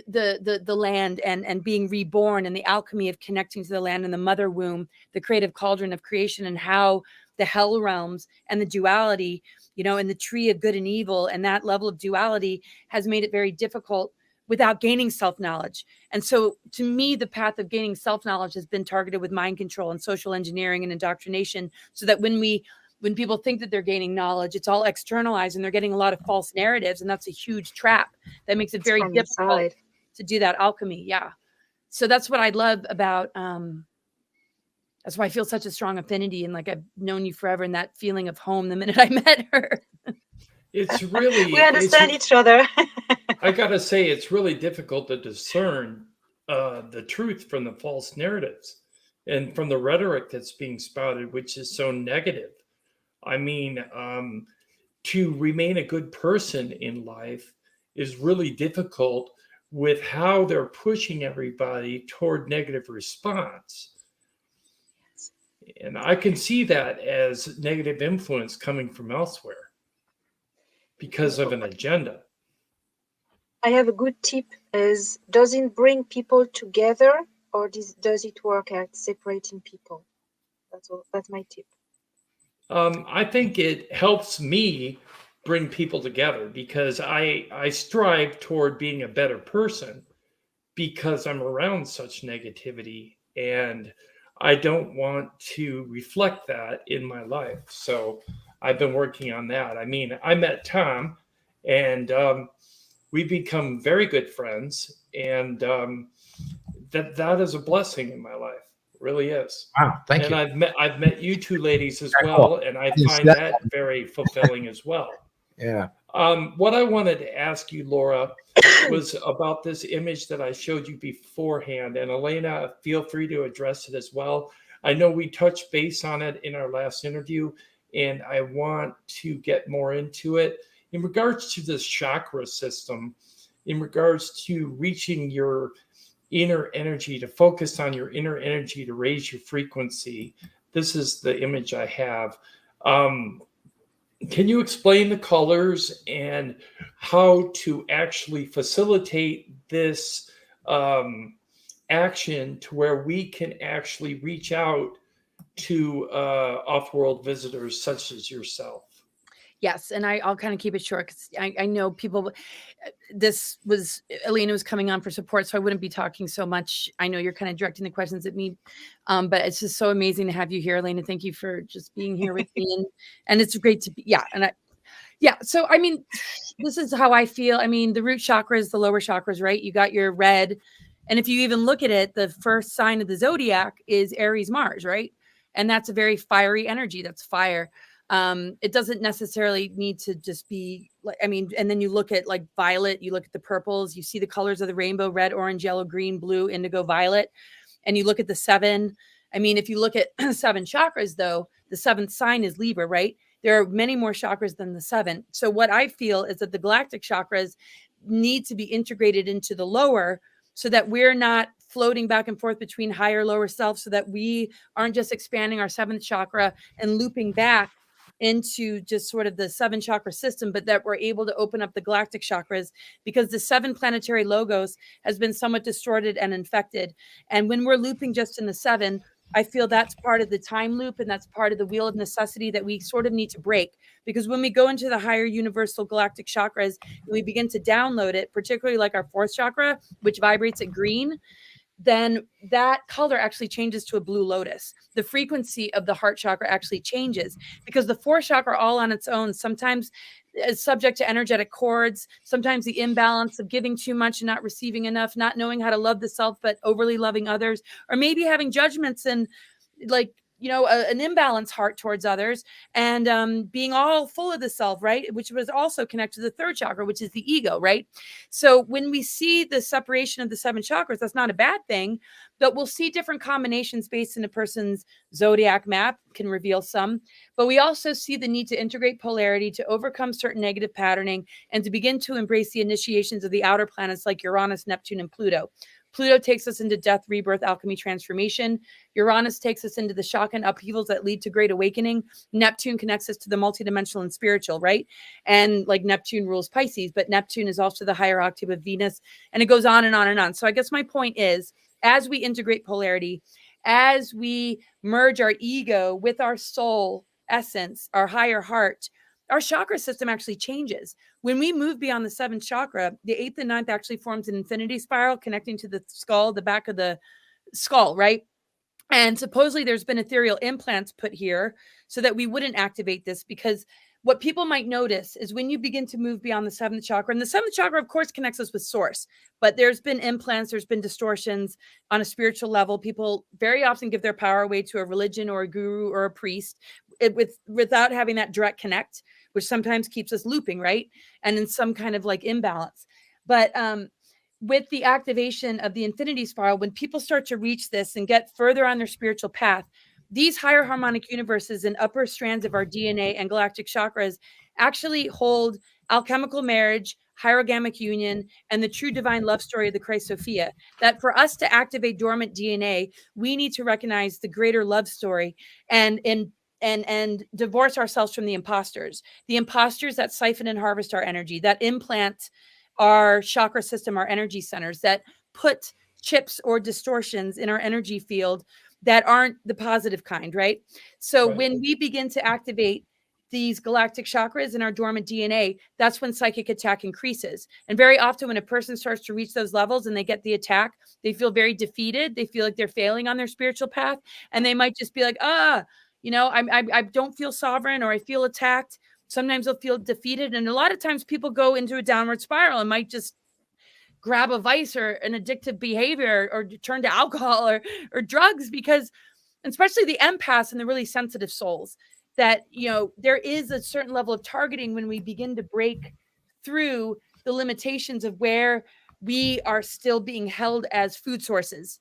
the land and being reborn, and the alchemy of connecting to the land and the mother womb, the creative cauldron of creation, and how the hell realms and the duality, and the tree of good and evil, and that level of duality has made it very difficult without gaining self-knowledge. And so to me, the path of gaining self-knowledge has been targeted with mind control and social engineering and indoctrination, so that when people think that they're gaining knowledge, it's all externalized and they're getting a lot of false narratives. And that's a huge trap that makes it very difficult to do that alchemy. Yeah. So that's what I love about, that's why I feel such a strong affinity, and like I've known you forever, and that feeling of home the minute I met her. It's really, we understand each other. I gotta say, it's really difficult to discern the truth from the false narratives and from the rhetoric that's being spouted, which is so negative. I mean, to remain a good person in life is really difficult with how they're pushing everybody toward negative response. And I can see that as negative influence coming from elsewhere because of an agenda. I have a good tip is, does it bring people together or does it work at separating people? That's all. That's my tip. I think it helps me bring people together because I strive toward being a better person because I'm around such negativity and I don't want to reflect that in my life. So I've been working on that. I mean, I met Tom and we become very good friends, and that is a blessing in my life. It really is. Wow, thank And you. I've met you two ladies as Very well, cool. and I didn't see find that that very fulfilling as well. Yeah. What I wanted to ask you, Laura, was about this image that I showed you beforehand. And Elena, feel free to address it as well. I know we touched base on it in our last interview, and I want to get more into it. In regards to this chakra system, in regards to reaching your inner energy, to focus on your inner energy, to raise your frequency, this is the image I have. Can you explain the colors and how to actually facilitate this action to where we can actually reach out to off-world visitors such as yourself? Yes, and I'll kind of keep it short because I know people. This was Elena was coming on for support, so I wouldn't be talking so much. I know you're kind of directing the questions at me, but it's just so amazing to have you here, Elena. Thank you for just being here with me, and it's great to be. Yeah. So I mean, this is how I feel. I mean, the root chakras, the lower chakras, right? You got your red, and if you even look at it, the first sign of the zodiac is Aries Mars, right? And that's a very fiery energy. That's fire. It doesn't necessarily need to just be like, I mean, and then you look at like violet, you look at the purples, you see the colors of the rainbow: red, orange, yellow, green, blue, indigo, violet. And you look at the seven. I mean, if you look at seven chakras, though, the seventh sign is Libra, right? There are many more chakras than the seven. So what I feel is that the galactic chakras need to be integrated into the lower so that we're not floating back and forth between higher, lower self, so that we aren't just expanding our seventh chakra and looping back into just sort of the seven chakra system, but that we're able to open up the galactic chakras, because the seven planetary logos has been somewhat distorted and infected. And when we're looping just in the seven, I feel that's part of the time loop, and that's part of the wheel of necessity that we sort of need to break. Because when we go into the higher universal galactic chakras and we begin to download it, particularly like our fourth chakra, which vibrates at green, then that color actually changes to a blue lotus. The frequency of the heart chakra actually changes, because the fourth chakra all on its own sometimes is subject to energetic cords, sometimes the imbalance of giving too much and not receiving enough, not knowing how to love the self but overly loving others, or maybe having judgments and like, you know, an imbalanced heart towards others, and being all full of the self, right? Which was also connected to the third chakra, which is the ego, right? So when we see the separation of the seven chakras, that's not a bad thing, but we'll see different combinations based in a person's zodiac map, can reveal some. But we also see the need to integrate polarity, to overcome certain negative patterning, and to begin to embrace the initiations of the outer planets like Uranus, Neptune, and Pluto. Pluto takes us into death, rebirth, alchemy, transformation. Uranus takes us into the shock and upheavals that lead to great awakening. Neptune connects us to the multidimensional and spiritual, right? And like Neptune rules Pisces, but Neptune is also the higher octave of Venus, and it goes on and on and on. So I guess my point is, as we integrate polarity, as we merge our ego with our soul essence, our higher heart, our chakra system actually changes. When we move beyond the seventh chakra, the eighth and ninth actually forms an infinity spiral connecting to the skull, the back of the skull, right? And supposedly there's been ethereal implants put here so that we wouldn't activate this, because what people might notice is when you begin to move beyond the seventh chakra, and the seventh chakra, of course, connects us with source, but there's been implants, there's been distortions on a spiritual level. People very often give their power away to a religion or a guru or a priest without having that direct connect, which sometimes keeps us looping, right? And in some kind of like imbalance. But with the activation of the infinity spiral, when people start to reach this and get further on their spiritual path, these higher harmonic universes and upper strands of our DNA and galactic chakras actually hold alchemical marriage, hierogamic union, and the true divine love story of the Christ Sophia. That for us to activate dormant DNA, we need to recognize the greater love story and divorce ourselves from the imposters that siphon and harvest our energy, that implant our chakra system, our energy centers, that put chips or distortions in our energy field that aren't the positive kind, right? So Right. when we begin to activate these galactic chakras in our dormant DNA, that's when psychic attack increases. And very often when a person starts to reach those levels and they get the attack, they feel very defeated. They feel like they're failing on their spiritual path. And they might just be like, I don't feel sovereign, or I feel attacked. Sometimes they'll feel defeated. And a lot of times people go into a downward spiral and might just grab a vice or an addictive behavior or turn to alcohol or drugs, because especially the empaths and the really sensitive souls, that, there is a certain level of targeting when we begin to break through the limitations of where we are still being held as food sources.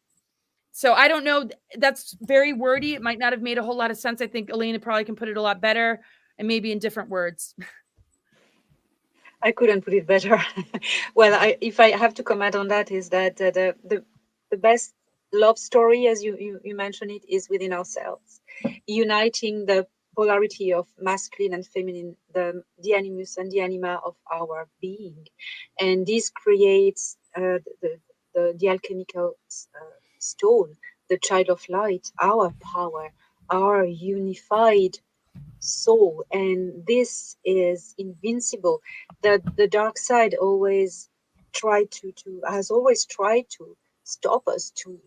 So I don't know. That's very wordy. It might not have made a whole lot of sense. I think Elena probably can put it a lot better and maybe in different words. I couldn't put it better. Well, if I have to comment on that, is that the best love story, as you mentioned it, is within ourselves, uniting the polarity of masculine and feminine, the animus and the anima of our being, and this creates the alchemical stone, the child of light, our power, our unified soul, and this is invincible. The dark side has always tried to stop us to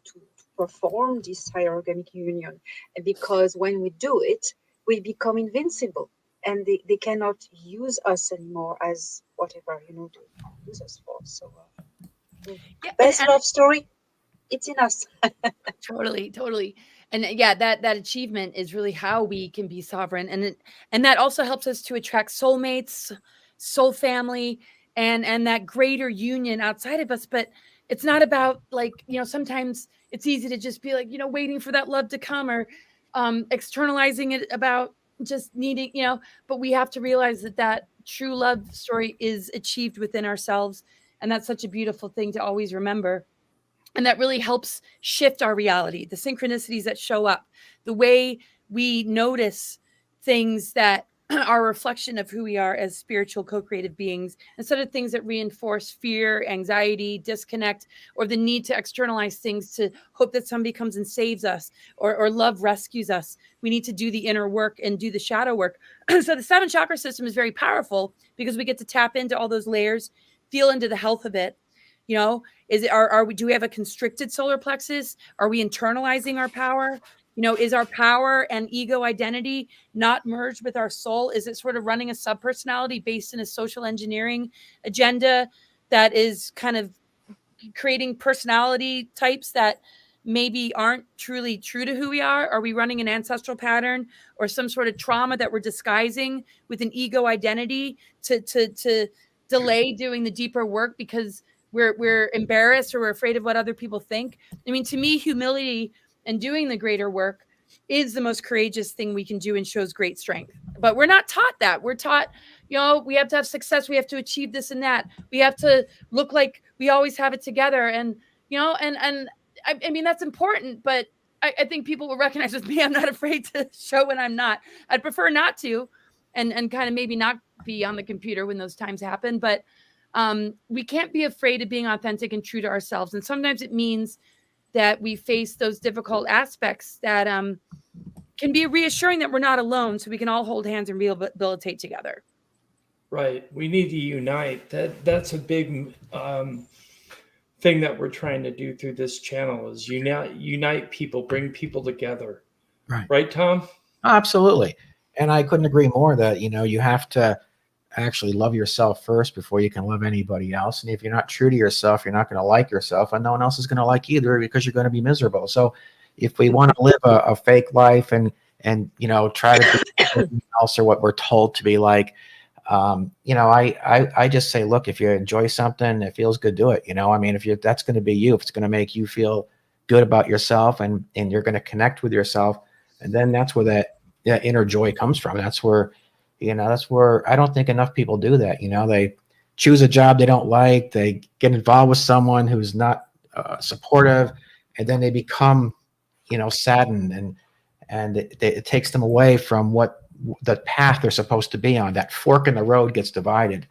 perform this hierogamic union, because when we do it, we become invincible, and they cannot use us anymore as whatever they use us for. So best love story, it's in us. Totally. And yeah, that achievement is really how we can be sovereign. And that also helps us to attract soulmates, soul family, and that greater union outside of us. But it's not about, like, sometimes it's easy to just be like, waiting for that love to come, or externalizing it about just needing, but we have to realize that true love story is achieved within ourselves. And that's such a beautiful thing to always remember. And that really helps shift our reality, the synchronicities that show up, the way we notice things that are a reflection of who we are as spiritual co-creative beings, instead of things that reinforce fear, anxiety, disconnect, or the need to externalize things to hope that somebody comes and saves us, or love rescues us. We need to do the inner work and do the shadow work. So the 7 chakra system is very powerful because we get to tap into all those layers, feel into the health of it. Do we have a constricted solar plexus? Are we internalizing our power? Is our power and ego identity not merged with our soul? Is it sort of running a subpersonality based in a social engineering agenda that is kind of creating personality types that maybe aren't truly true to who we are? Are we running an ancestral pattern or some sort of trauma that we're disguising with an ego identity to delay doing the deeper work because we're embarrassed or we're afraid of what other people think? I mean, to me, humility and doing the greater work is the most courageous thing we can do and shows great strength. But we're not taught that. We're taught, we have to have success. We have to achieve this and that. We have to look like we always have it together. And, and I mean, that's important, but I think people will recognize with me, I'm not afraid to show when I'm not. I'd prefer not to, and kind of maybe not be on the computer when those times happen. But we can't be afraid of being authentic and true to ourselves. And sometimes it means that we face those difficult aspects that can be reassuring that we're not alone, so we can all hold hands and rehabilitate together. Right. We need to unite. That's a big thing that we're trying to do through this channel, is unite people, bring people together. Right, Tom? Absolutely. And I couldn't agree more that, you have to actually love yourself first before you can love anybody else. And if you're not true to yourself, you're not going to like yourself, and no one else is going to like you either, because you're going to be miserable. So if we want to live a fake life and try to be something else or what we're told to be like, You know, I just say, look, if you enjoy something, it feels good, do it. You know, I mean, that's going to be you, if it's going to make you feel good about yourself, and you're going to connect with yourself, and then that's where that inner joy comes from. That's where, you know, that's where I don't think enough people do that. You know, they choose a job they don't like, they get involved with someone who's not supportive, and then they become, you know, saddened, and it takes them away from what the path they're supposed to be on. That fork in the road gets divided,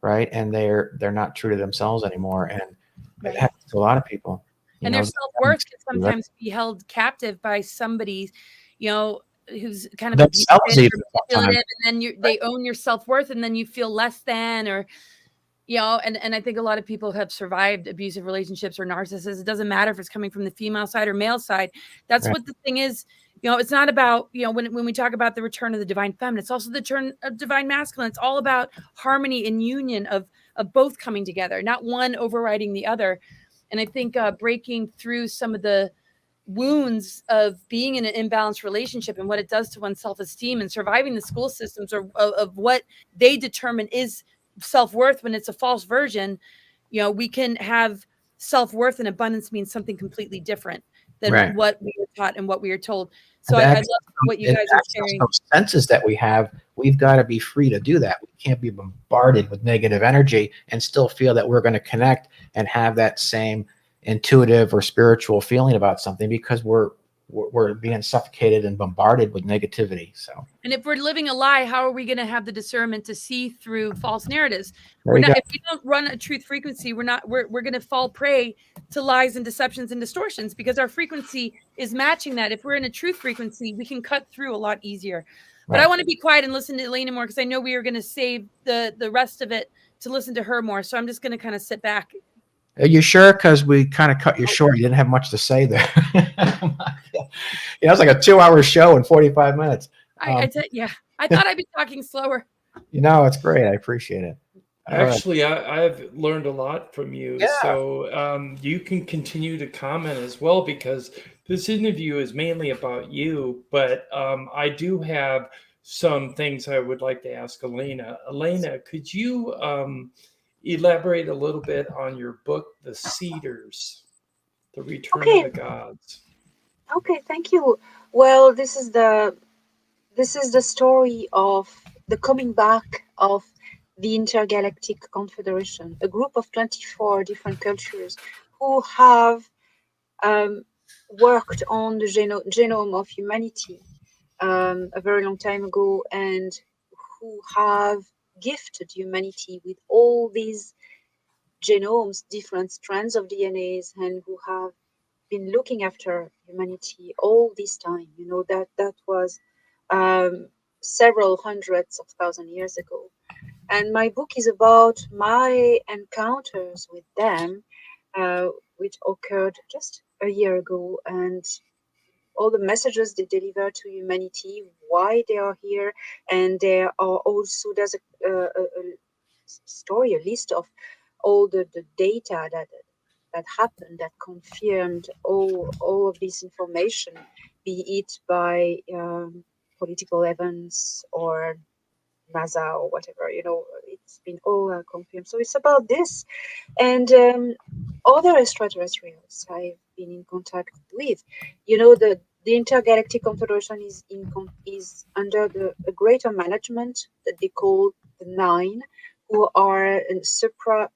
right? And they're not true to themselves anymore, and it Right. happens to a lot of people. You And know, their self-worth can sometimes be held captive by somebody, you know, who's kind of abusive themselves or even sometimes. manipulative, and then they own your self-worth, and then you feel less than, or you know, and I think a lot of people have survived abusive relationships or narcissists. It doesn't matter if it's coming from the female side or male side. That's Right. what the thing is. You know, it's not about, you know, when we talk about the return of the divine feminine, it's also the return of divine masculine. It's all about harmony and union of both coming together, not one overriding the other. And I think breaking through some of the wounds of being in an imbalanced relationship and what it does to one's self-esteem, and surviving the school systems of what they determine is self-worth when it's a false version. You know, we can have self-worth and abundance means something completely different than Right. what we were taught and what we are told. So And I access, love what you and guys are access sharing. those senses that we have, we've got to be free to do that. We can't be bombarded with negative energy and still feel that we're going to connect and have that same intuitive or spiritual feeling about something, because we're being suffocated and bombarded with negativity. So And if we're living a lie, how are we going to have the discernment to see through false narratives? there We're you not, go. if we don't run a truth frequency, we're going to fall prey to lies and deceptions and distortions, because our frequency is matching that. If we're in a truth frequency, we can cut through a lot easier. But Right. I want to be quiet and listen to Elena more, because I know we are going to save the rest of it to listen to her more. So I'm just going to kind of sit back. Are you sure? Because we kind of cut you short. You didn't have much to say there. It was like a 2-hour show in 45 minutes. Yeah, I thought I'd be talking slower. You know, it's great. I appreciate it. All right. Actually, I've learned a lot from you. Yeah. So you can continue to comment as well, because this interview is mainly about you. But I do have some things I would like to ask Elena. Elena, could you elaborate a little bit on your book, The Cedars, The Return of Okay, the Gods? okay, thank you. Well, this is the story of the coming back of the Intergalactic Confederation, a group of 24 different cultures who have worked on the genome of humanity a very long time ago, and who have gifted humanity with all these genomes, different strands of DNAs, and who have been looking after humanity all this time. You know, that was several hundreds of thousand years ago. And my book is about my encounters with them, uh, which occurred just a year ago, and all the messages they deliver to humanity, why they are here. And there are also, there's a story, a list of all the data that happened, that confirmed all of this information, be it by political events or NASA or whatever, you know, it's been all confirmed. So it's about this. And other extraterrestrials I've been in contact with, you know, the Intergalactic Confederation is under a greater management that they call the Nine, who are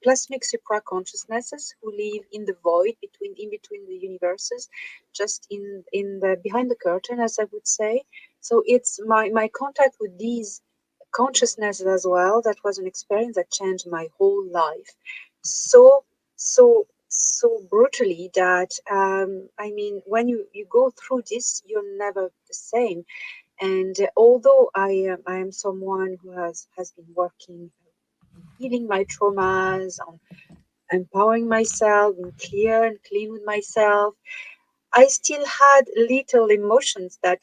plasmic supra consciousnesses who live in the void in between the universes, just in the behind the curtain, as I would say. So it's my contact with these consciousnesses as well. That was an experience that changed my whole life. So brutally that I mean, when you go through this, you're never the same. And although I am someone who has been working on healing my traumas, on empowering myself, being clear and clean with myself, I still had little emotions that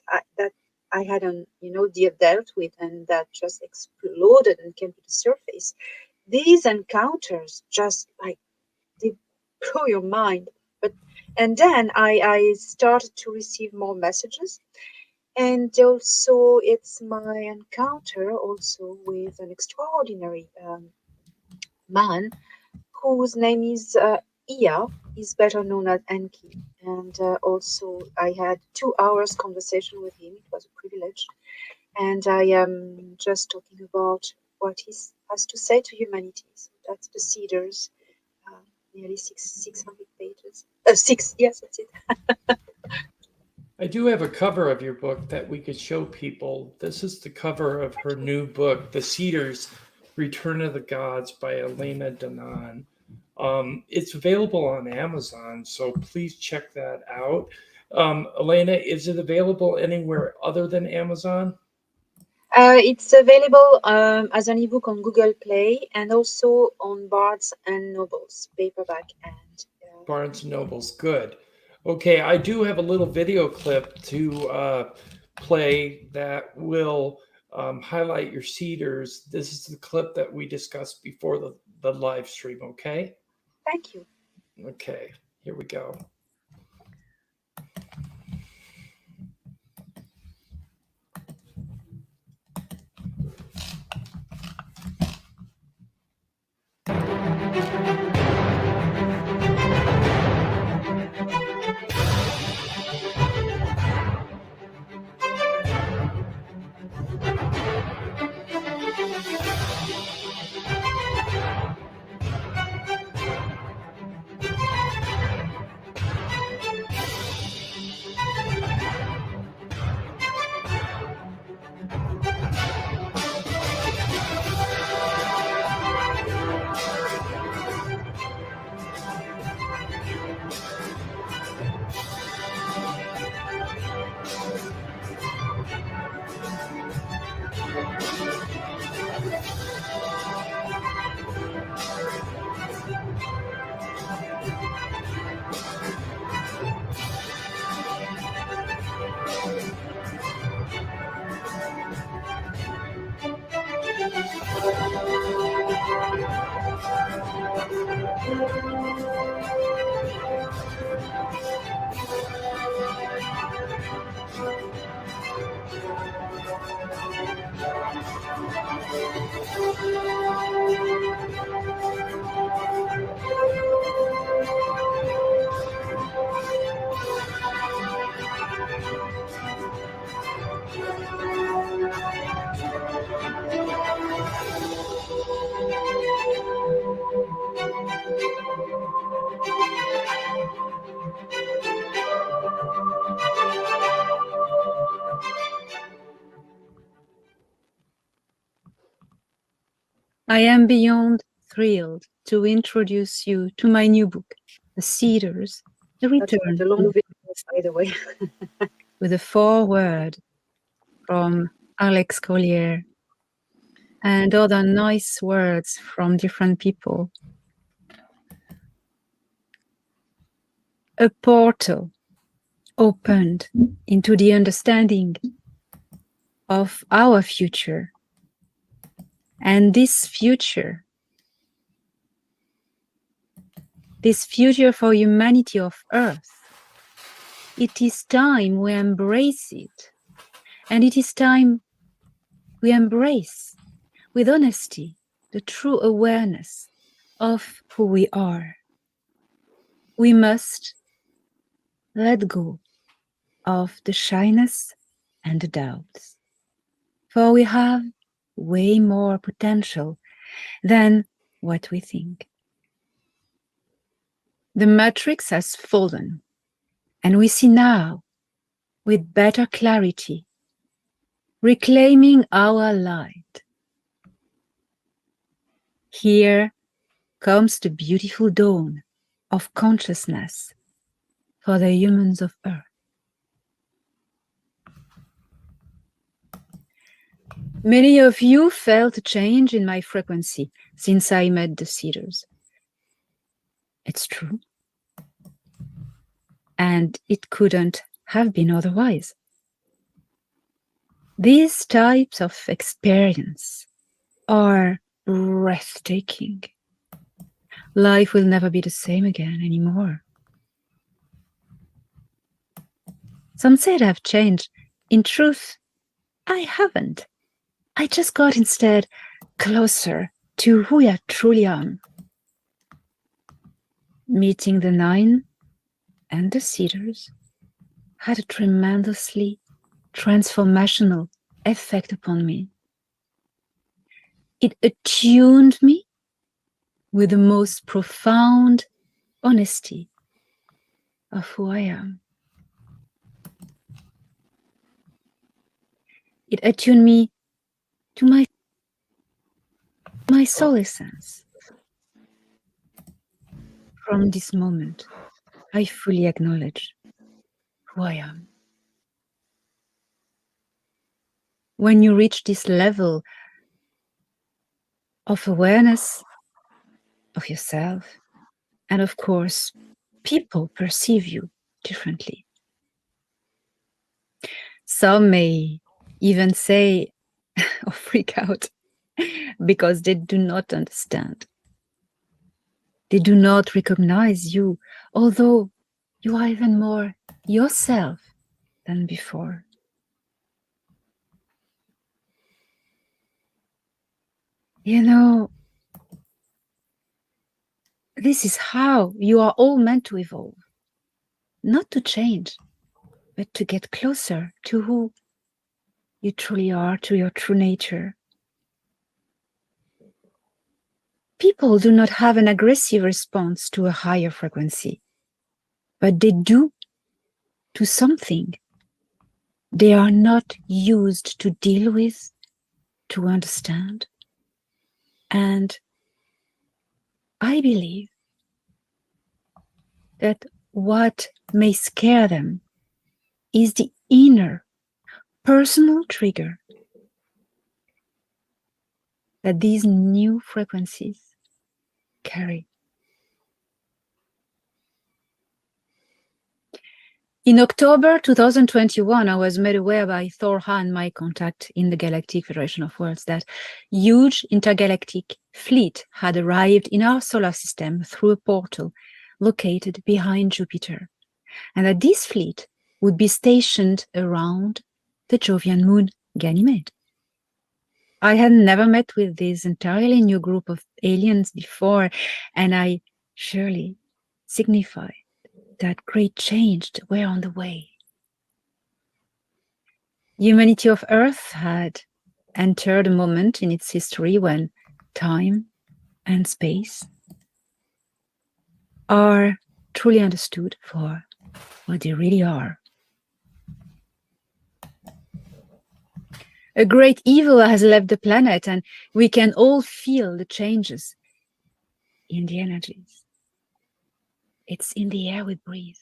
I hadn't, you know, dealt with, and that just exploded and came to the surface. These encounters just like they blow your mind. But and then I started to receive more messages, And also, it's my encounter also with an extraordinary man whose name is Ia, is better known as Enki. And also, I had 2 hours conversation with him. It was a privilege. And I am just talking about what he has to say to humanity. So that's the Cedars, nearly 600 pages. 6, yes, that's it. I do have a cover of your book that we could show people. This is the cover of her new book, The Cedars, Return of the Gods by Elena Danaan. It's available on Amazon, so please check that out. Elena, is it available anywhere other than Amazon? It's available as an ebook on Google Play and also on Barnes and Nobles, paperback and Barnes and Nobles, good. Okay, I do have a little video clip to play that will highlight your cedars. This is the clip that we discussed before the live stream, okay? Thank you. Okay, here we go. I am beyond thrilled to introduce you to my new book, The Cedars, The That's Return, the long video, by the way. with a foreword from Alex Collier and other nice words from different people. A portal opened into the understanding of our future. And this future for humanity of Earth, it is time we embrace it. And it is time we embrace with honesty the true awareness of who we are. We must let go of the shyness and the doubts, for we have way more potential than what we think. The matrix has fallen, and we see now with better clarity, reclaiming our light. Here comes the beautiful dawn of consciousness for the humans of Earth. Many of you felt a change in my frequency since I met the Cedars. It's true. And it couldn't have been otherwise. These types of experience are breathtaking. Life will never be the same again anymore. Some say I've changed In truth, I haven't. I just got instead closer to who I truly am. Meeting the Nine and the Cedars had a tremendously transformational effect upon me. It attuned me with the most profound honesty of who I am. It attuned me to my soul essence. From this moment, I fully acknowledge who I am. When you reach this level of awareness of yourself, and of course, people perceive you differently. Some may even say or freak out because they do not understand. They do not recognize you, although you are even more yourself than before. You know, this is how you are all meant to evolve. Not to change, but to get closer to who you truly are, to your true nature. People do not have an aggressive response to a higher frequency, but they do to something they are not used to deal with, to understand. And I believe that what may scare them is the inner personal trigger that these new frequencies carry. In October 2021, I was made aware by Thor Han, my contact in the Galactic Federation of Worlds, that huge intergalactic fleet had arrived in our solar system through a portal located behind Jupiter, and that this fleet would be stationed around the Jovian moon Ganymede. I had never met with this entirely new group of aliens before, and I surely signified that great change were on the way. Humanity of Earth had entered a moment in its history when time and space are truly understood for what they really are. A great evil has left the planet, and we can all feel the changes in the energies. It's in the air we breathe.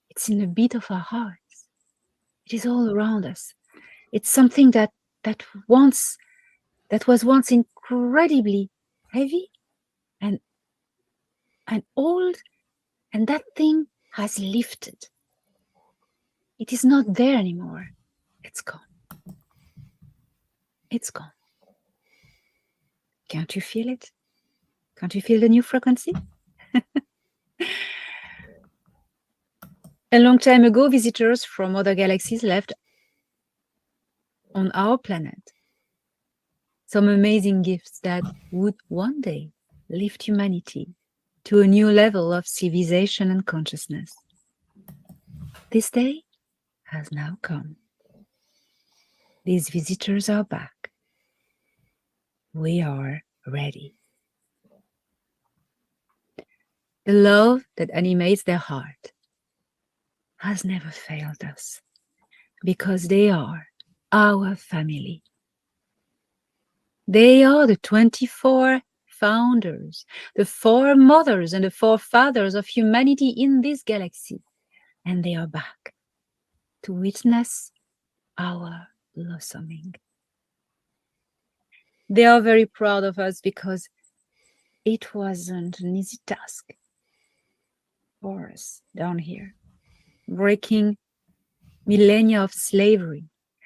It's in the beat of our hearts. It is all around us. It's something that was once incredibly heavy and old, and that thing has lifted. It is not there anymore. It's gone. It's gone. Can't you feel it? Can't you feel the new frequency? A long time ago, visitors from other galaxies left on our planet some amazing gifts that would one day lift humanity to a new level of civilization and consciousness. This day has now come. These visitors are back. We are ready. The love that animates their heart has never failed us, because they are our family. They are the 24 founders, the foremothers and the forefathers of humanity in this galaxy, and they are back to witness our blossoming. They are very proud of us because it wasn't an easy task for us down here, breaking millennia of slavery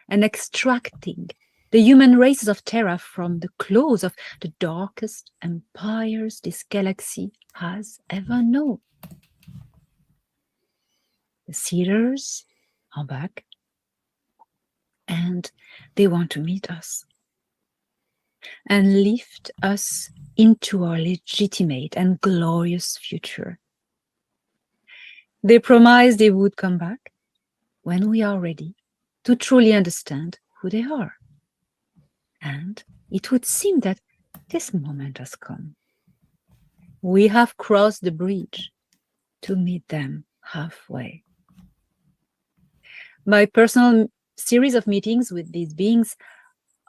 and extracting the human races of Terra from the claws of the darkest empires this galaxy has ever known. The Cedars are back and they want to meet us and lift us into our legitimate and glorious future. They promised they would come back when we are ready to truly understand who they are. And it would seem that this moment has come. We have crossed the bridge to meet them halfway. My personal series of meetings with these beings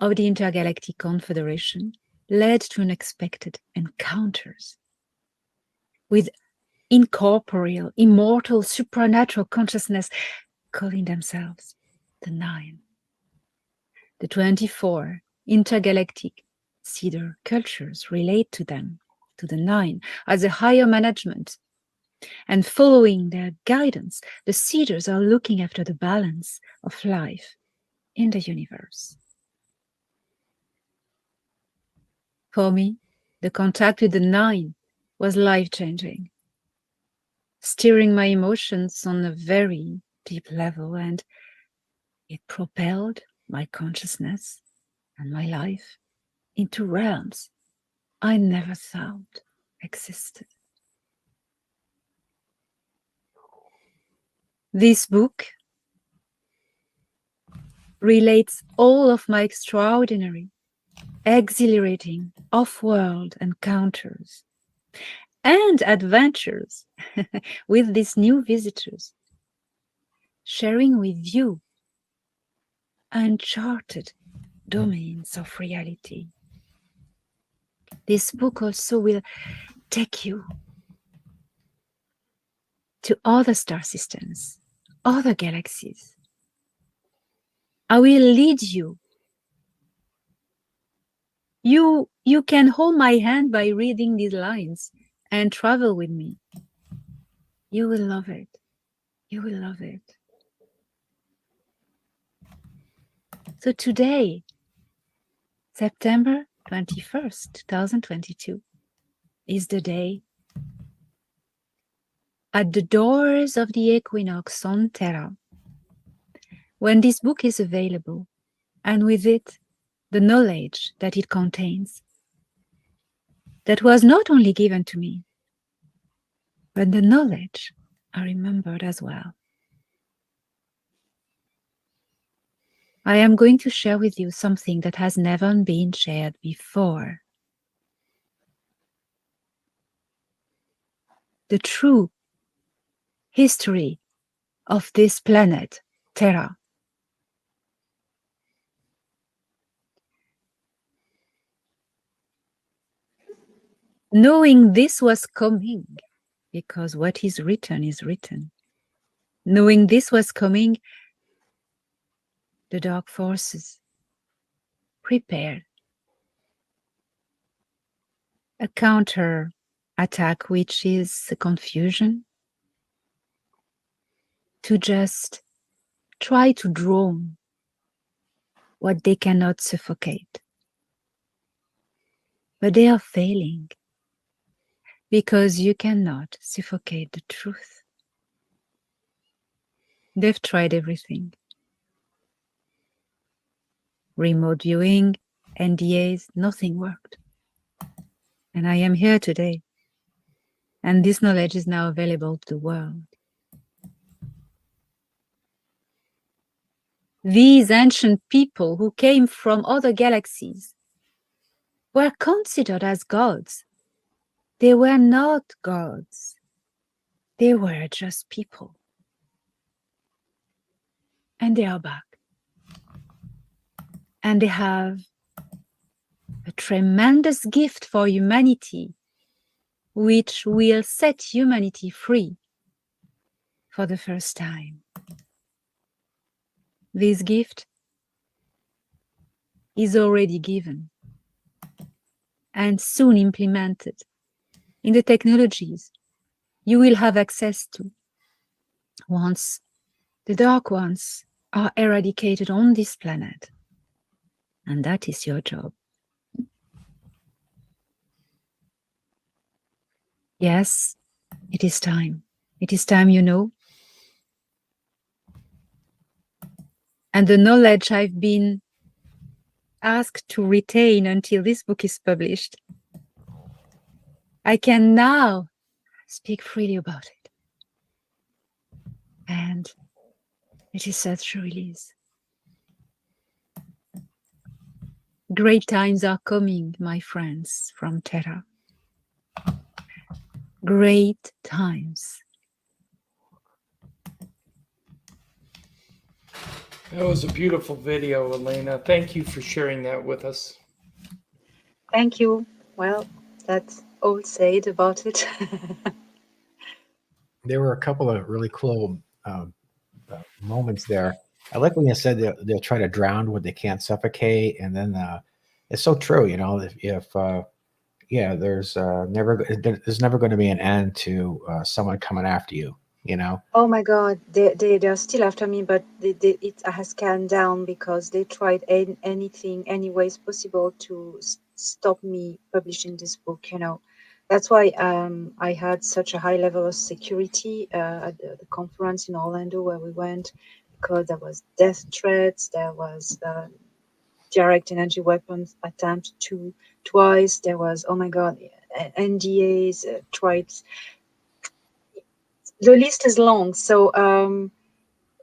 of the Intergalactic Confederation led to unexpected encounters with incorporeal, immortal, supernatural consciousness calling themselves the Nine. The 24 intergalactic Cedar cultures relate to them, to the Nine, as a higher management. And following their guidance, the Cedars are looking after the balance of life in the universe. For me, the contact with the Nine was life-changing, stirring my emotions on a very deep level, and it propelled my consciousness and my life into realms I never thought existed. This book relates all of my extraordinary, exhilarating off-world encounters and adventures with these new visitors, sharing with you uncharted domains of reality. This book also will take you to other star systems, other galaxies. I will lead you. You can hold my hand by reading these lines and travel with me. You will love it. You will love it. So today, September 21st, 2022, is the day at the doors of the equinox on Terra, when this book is available, and with it, the knowledge that it contains, that was not only given to me, but the knowledge I remembered as well. I am going to share with you something that has never been shared before. The true history of this planet, Terra. Knowing this was coming, because what is written is written. Knowing this was coming, the dark forces prepared a counter attack, which is a confusion, to just try to drown what they cannot suffocate. But they are failing, because you cannot suffocate the truth. They've tried everything. Remote viewing, NDAs, nothing worked. And I am here today. And this knowledge is now available to the world. These ancient people who came from other galaxies were considered as gods. They were not gods. They were just people. And they are back. And they have a tremendous gift for humanity, which will set humanity free for the first time. This gift is already given and soon implemented in the technologies you will have access to once the dark ones are eradicated on this planet. And that is your job. Yes, it is time. It is time, you know. and the knowledge I've been asked to retain until this book is published, I can now speak freely about it. And it is such a release. Great times are coming, my friends from Terra. Great times. That was a beautiful video, Elena. Thank you for sharing that with us. Thank you. Well, that's all said about it. There were a couple of really cool moments there. I like when you said they'll try to drown what they can't suffocate, and then it's so true. You know, if yeah, there's never going to be an end to someone coming after you. You know. Oh my God, they're still after me, but it has calmed down because they tried anything, any ways possible to stop me publishing this book. You know, that's why I had such a high level of security at the conference in Orlando where we went, because there was death threats, there was direct energy weapons attempt twice, there was, oh my God, NDAs tried. The list is long. So,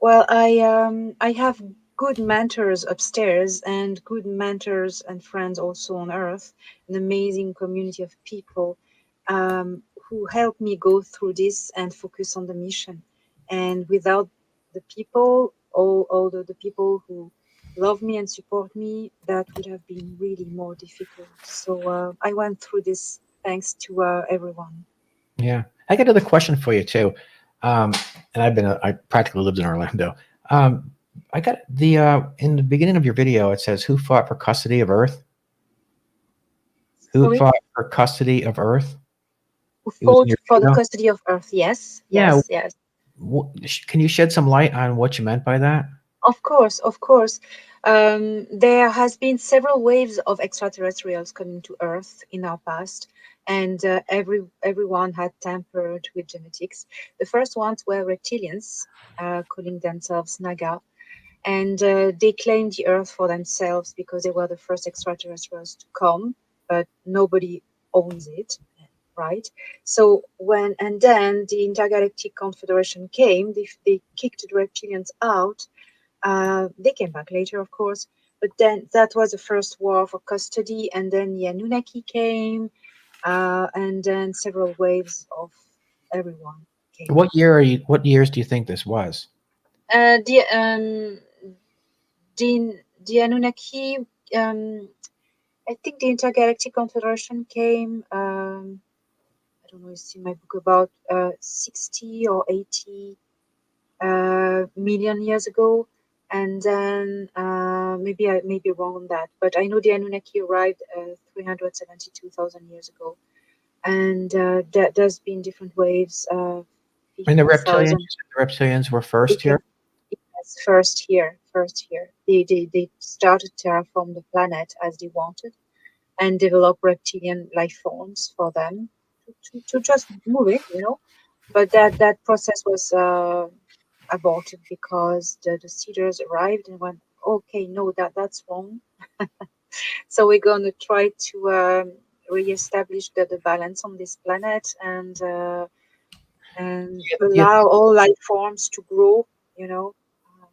well, I have good mentors upstairs and good mentors and friends also on Earth, an amazing community of people who help me go through this and focus on the mission. And without the people, all the people who love me and support me, that would have been really more difficult. So I went through this thanks to everyone. Yeah, I got another question for you too. And I practically lived in Orlando. I got in the beginning of your video, it says, "Who fought for custody of Earth?" Who Sorry? fought for custody of Earth? Who It was in fought your for the video? custody of Earth? Yes, Yeah. yes. Can you shed some light on what you meant by that? Of course, of course. There has been several waves of extraterrestrials coming to Earth in our past, and everyone had tampered with genetics. The first ones were reptilians, calling themselves Naga, and they claimed the Earth for themselves because they were the first extraterrestrials to come, but nobody owns it, right? So then the Intergalactic Confederation came, they kicked the reptilians out. They came back later, of course, but then that was the first war for custody, and then the Anunnaki came, and then several waves of everyone came. What years do you think this was? The Anunnaki, I think the Intergalactic Confederation came, I don't know, it's in my book, about 60 or 80 million years ago. And then maybe I may be wrong on that, but I know the Anunnaki arrived 372,000 years ago. And there's been different waves. And the 50,000. reptilians were first here? Yes, first here. They started to terraform the planet as they wanted and develop reptilian life forms for them to just move it, you know. But that process was aborted because the seeders arrived and went, okay, no, that's wrong. So we're going to try to reestablish the balance on this planet and allow all life forms to grow, you know.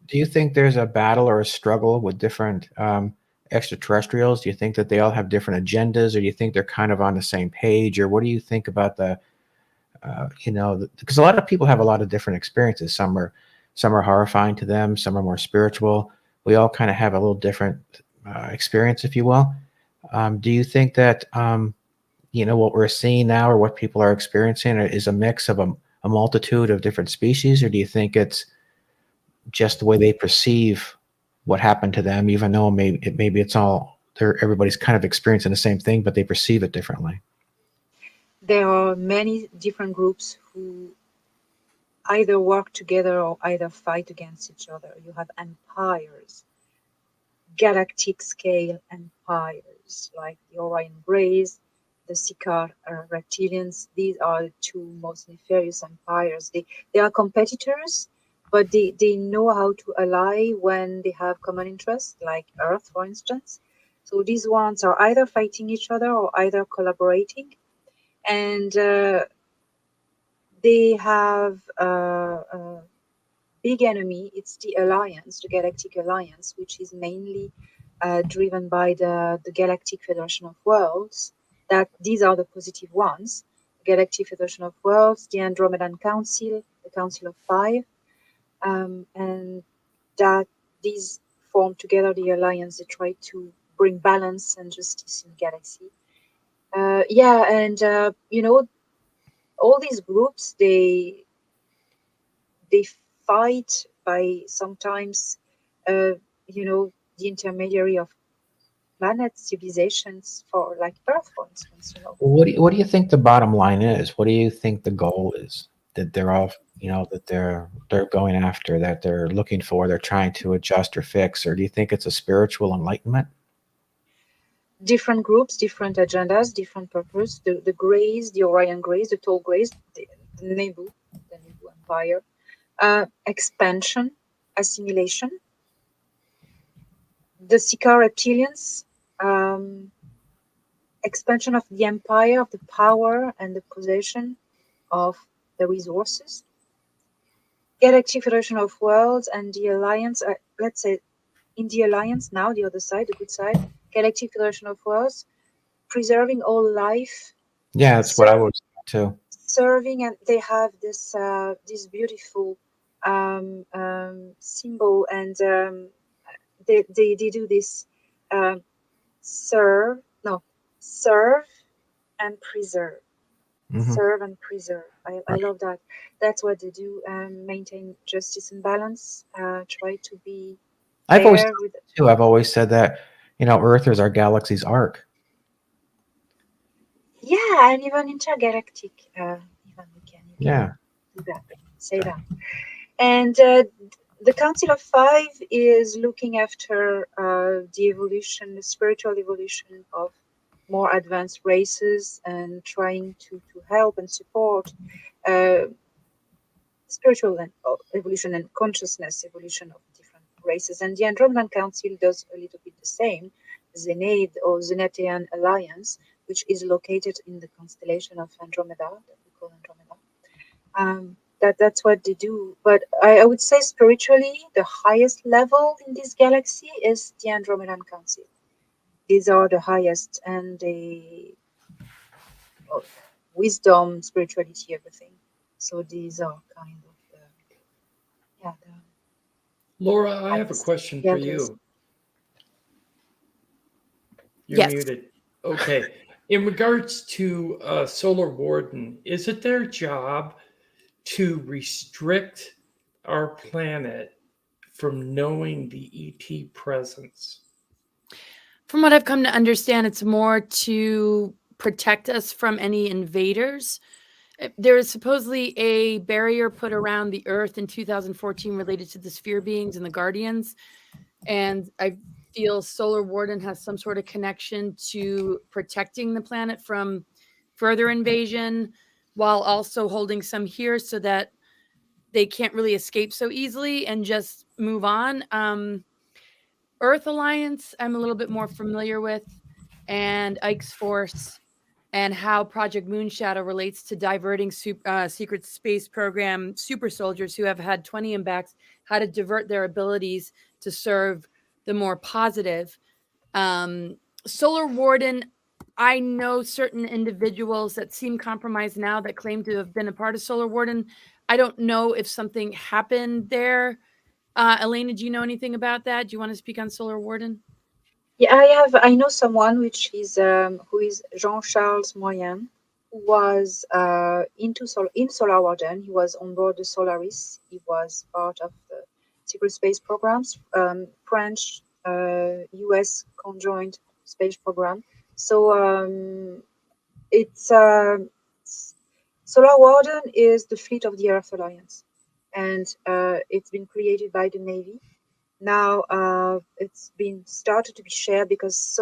Do you think there's a battle or a struggle with different extraterrestrials? Do you think that they all have different agendas, or do you think they're kind of on the same page? Or what do you think about the, because a lot of people have a lot of different experiences. Some are horrifying to them. Some are more spiritual. We all kind of have a little different experience, if you will. Do you think that, what we're seeing now or what people are experiencing is a mix of a multitude of different species, or do you think it's just the way they perceive what happened to them, even though maybe it's all everybody's kind of experiencing the same thing, but they perceive it differently? There are many different groups who either work together or either fight against each other. You have empires, galactic scale empires, like the Orion Greys, the Sikaar reptilians. These are the two most nefarious empires. They are competitors, but they know how to ally when they have common interests, like Earth, for instance. So these ones are either fighting each other or either collaborating. And they have a big enemy. It's the Alliance, the Galactic Alliance, which is mainly driven by the Galactic Federation of Worlds. That these are the positive ones: the Galactic Federation of Worlds, the Andromedan Council, the Council of Five, and that these form together the Alliance. They try to bring balance and justice in the galaxy. Yeah, and all these groups, they fight by sometimes the intermediary of planet civilizations, for like Earth, for instance. What do you think the bottom line is? What do you think the goal is that they're all, that they're going after, that they're looking for, they're trying to adjust or fix? Or do you think it's a spiritual enlightenment? Different groups, different agendas, different purpose. The Greys, the Orion Greys, the Tall Greys, the Nebu Empire, expansion, assimilation. The Sika reptilians, expansion of the empire, of the power and the possession of the resources. Galactic Federation of Worlds and the Alliance, let's say in the Alliance now, the other side, the good side, Galactic Federation of Worlds, preserving all life. Yeah, that's what I would say too. Serving, and they have this this beautiful symbol, and they do this serve and preserve. Mhm. Serve and preserve. I love that. That's what they do. Maintain justice and balance. Try to be I've always fair with. too. I've always said that, Earth is our galaxy's arc. Yeah, and even intergalactic. Even we can Yeah. do that. Say that. And the Council of Five is looking after the evolution, the spiritual evolution of more advanced races, and trying to help and support spiritual evolution and consciousness evolution of different races. And the Andromedan Council does a little bit the same. Zenaid, or Zenatean Alliance, which is located in the constellation of Andromeda, that we call Andromeda. That's what they do. But I would say spiritually, the highest level in this galaxy is the Andromedan Council. These are the highest, and the wisdom, spirituality, everything. So these are kind of the Laura, I have a highest. question Yeah, for it is. you. You're Yes. muted. Okay. In regards to Solar Warden, is it their job to restrict our planet from knowing the ET presence? From what I've come to understand, it's more to protect us from any invaders. There is supposedly a barrier put around the Earth in 2014 related to the sphere beings and the Guardians. And I feel Solar Warden has some sort of connection to protecting the planet from further invasion, while also holding some here so that they can't really escape so easily and just move on. Earth Alliance, I'm a little bit more familiar with, and Ike's Force, and how Project Moonshadow relates to diverting secret space program super soldiers who have had 20 impacts, how to divert their abilities to serve the more positive. Solar Warden, I know certain individuals that seem compromised now that claim to have been a part of Solar Warden. I don't know if something happened there. Elena, do you know anything about that? Do you want to speak on Solar Warden? Yeah, I know someone which is who is Jean-Charles Moyen, who was in Solar Warden. He was on board the Solaris. He was part of the secret space programs, French, U.S. conjoint space program. So it's Solar Warden is the fleet of the Earth Alliance, and it's been created by the Navy. Now it's been started to be shared because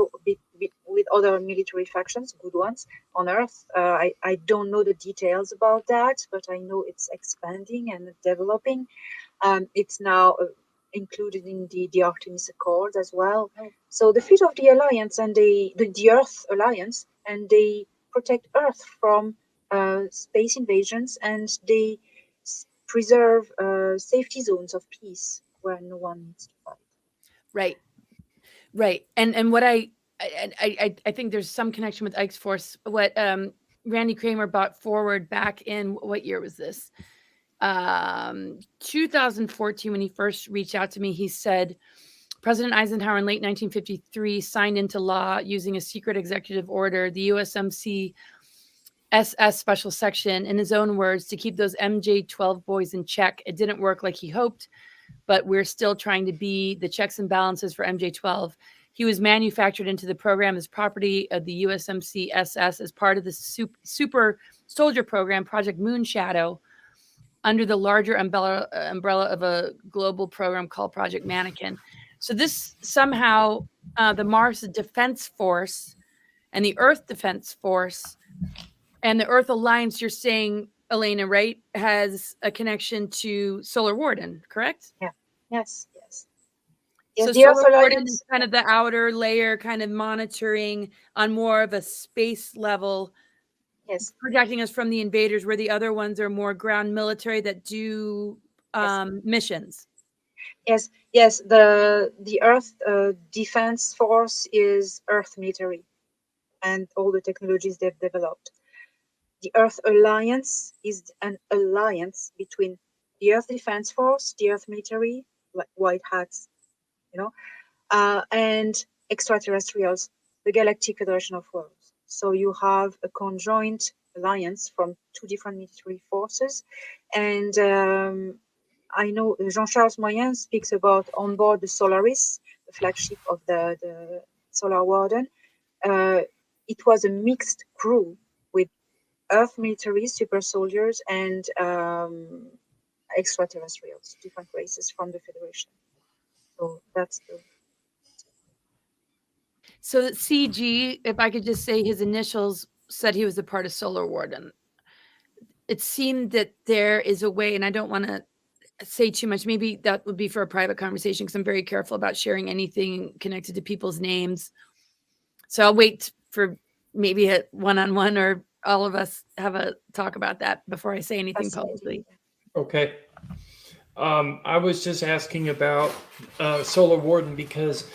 with other military factions, good ones on Earth. I don't know the details about that, but I know it's expanding and developing. It's now included in the Artemis Accord as well. So the fleet of the Alliance and the Earth Alliance, and they protect Earth from space invasions, and they preserve safety zones of peace where no one needs to fight. Right. And what I think there's some connection with Ike's Force. What Randy Kramer brought forward back in, what year was this? 2014, when he first reached out to me, he said President Eisenhower in late 1953 signed into law using a secret executive order the USMC SS special section, in his own words, to keep those MJ-12 boys in check. It didn't work like he hoped, but we're still trying to be the checks and balances for MJ-12. He was manufactured into the program as property of the USMC SS as part of the super soldier program, Project Moonshadow, under the larger umbrella of a global program called Project Mannequin. So this somehow, the Mars Defense Force and the Earth Defense Force and the Earth Alliance, you're saying, Elena, right, has a connection to Solar Warden, correct? Yeah. Yes. So the Earth Solar Warden Alliance is kind of the outer layer, kind of monitoring on more of a space level, yes, protecting us from the invaders, where the other ones are more ground military that do missions. Yes. The Earth Defense Force is Earth military, and all the technologies they've developed. The Earth Alliance is an alliance between the Earth Defense Force, the Earth military, like white hats, and extraterrestrials, the Galactic Federation of Worlds. So you have a conjoint alliance from two different military forces. And I know Jean-Charles Moyen speaks about on board the Solaris, the flagship of the Solar Warden. It was a mixed crew with Earth military, super soldiers, and extraterrestrials, different races from the Federation. So that's the. So CG, if I could just say his initials, said he was a part of Solar Warden. It seemed that there is a way, and I don't want to say too much. Maybe that would be for a private conversation, because I'm very careful about sharing anything connected to people's names. So I'll wait for maybe a one-on-one, or all of us have a talk about that before I say anything publicly. Okay. I was just asking about Solar Warden because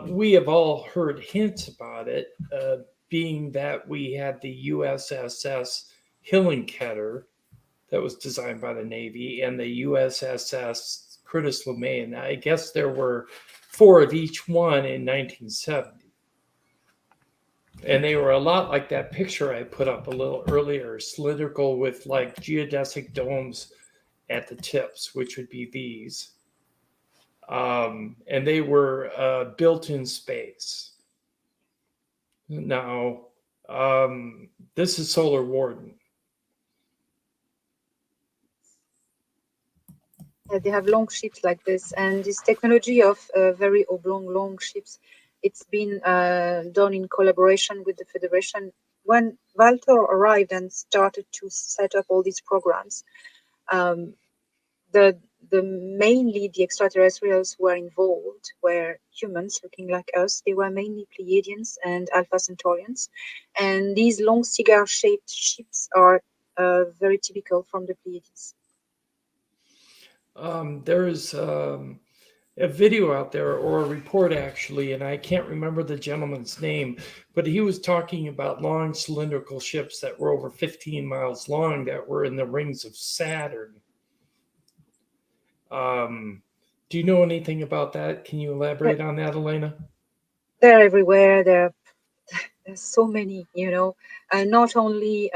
we have all heard hints about it, being that we had the USSS Hillenketter that was designed by the Navy, and the USSS Curtis LeMay. And I guess there were 4 of each one in 1970. And they were a lot like that picture I put up a little earlier, cylindrical with like geodesic domes at the tips, which would be these. And they were built in space. Now, this is Solar Warden. They have long ships like this, and this technology of very oblong long ships, it's been done in collaboration with the Federation. When Walter arrived and started to set up all these programs, mainly the extraterrestrials who were involved were humans looking like us. They were mainly Pleiadians and Alpha Centaurians, and these long cigar-shaped ships are very typical from the Pleiades. There is a video out there, or a report actually, and I can't remember the gentleman's name, but he was talking about long cylindrical ships that were over 15 miles long that were in the rings of Saturn. Do you know anything about that? Can you elaborate on that, Elena? They're everywhere. There's so many, and not only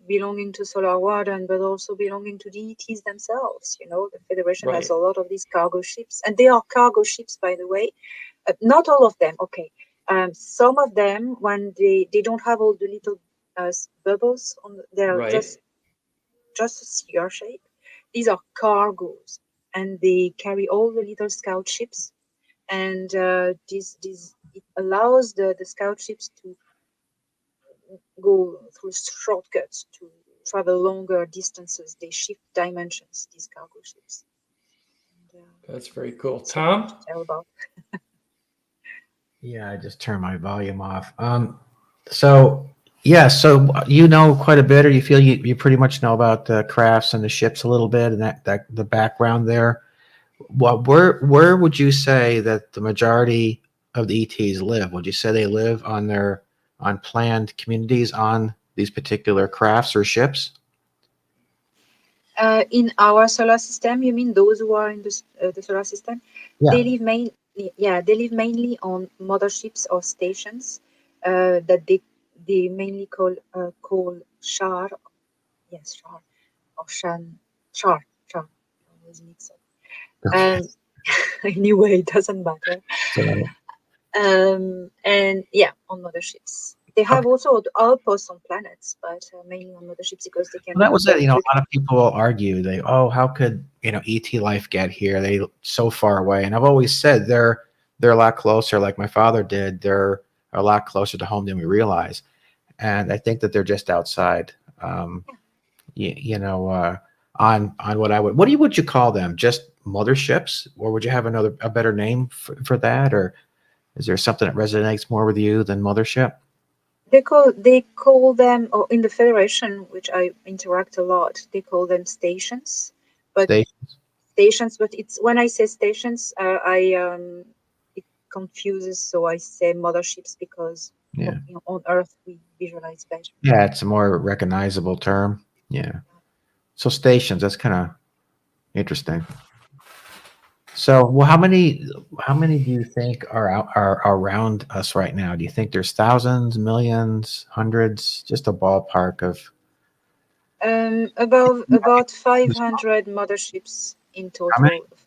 belonging to Solar Warden, but also belonging to the ETs themselves. The Federation has a lot of these cargo ships, and they are cargo ships, by the way. Not all of them, okay. Some of them, when they don't have all the little bubbles on, they're just a cigar shape. These are cargoes, and they carry all the little scout ships, and it allows the scout ships to go through shortcuts to travel longer distances. They shift dimensions, these cargo ships. That's very cool. so much to Tom? tell about. Yeah, I just turned my volume off. So yeah, so you know quite a bit, or you feel you pretty much know about the crafts and the ships a little bit, and that the background there. Well, where would you say that the majority of the ETs live? Would you say they live on planned communities on these particular crafts or ships? In our solar system, you mean those who are in the solar system? Yeah. They live mainly on motherships or stations that they mainly call char. Yes, char or shan char. Always mix up. Okay. Anyway, it doesn't matter. So, And yeah, on motherships. They have also outposts on planets, but mainly on motherships because they can. well, that was it. You know, quick- a lot of people will argue. How could ET life get here? They so far away. And I've always said they're a lot closer. Like my father did. They're a lot closer to home than we realize. And I think that they're just outside. On what would you call them? Just motherships, or would you have a better name for that, or is there something that resonates more with you than mothership? They call them, or in the Federation, which I interact a lot, they call them stations. But Stations. but it's when I say stations, it confuses. So I say motherships because Yeah. on Earth we visualize better. Yeah, it's a more recognizable term. Yeah. So stations, that's kind of interesting. So, well, how many do you think are around us right now? Do you think there's thousands, millions, hundreds, just a ballpark of? About 500 motherships in How many? total.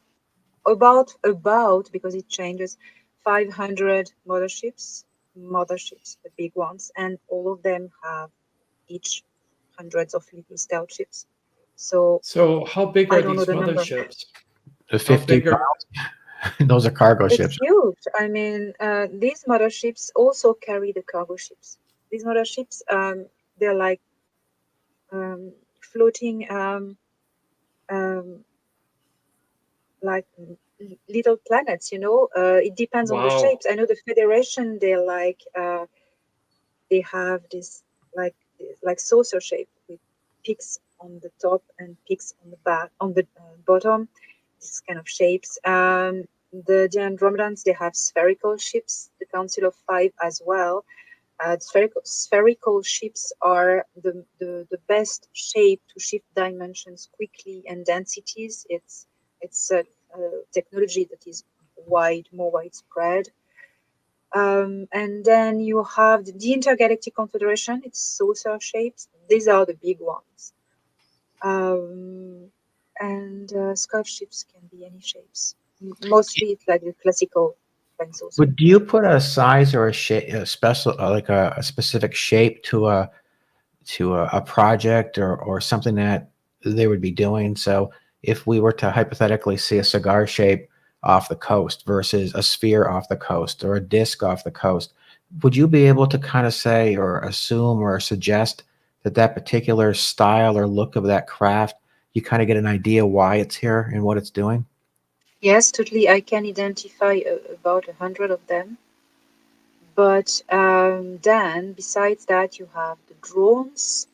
About because it changes. 500 motherships, the big ones, and all of them have each hundreds of little scout ships. So How big I are don't know these the number. motherships? The How 50 big are miles? Those are cargo It's ships. huge. I mean, these motherships also carry the cargo ships. These motherships, they're like floating, like little planets. It depends on the wow? shapes. I know the Federation. They're like they have this like saucer shape with peaks on the top and peaks on the back on the bottom. This kind of shapes. The Andromedans, they have spherical ships. The Council of Five as well. Spherical ships are the best shape to shift dimensions quickly and densities. It's a technology that is more widespread. And then you have the Intergalactic Confederation. It's saucer shapes. These are the big ones. And scout ships can be any shapes. Mostly it's like the classical flying saucer. But do you put a size or a shape, a special, like a specific shape to a project or something that they would be doing? So if we were to hypothetically see a cigar shape off the coast versus a sphere off the coast or a disc off the coast, would you be able to kind of say or assume or suggest that particular style or look of that craft, you kind of get an idea why it's here and what it's doing? Yes, totally. I can identify about 100 of them. But then, besides that, you have the drones.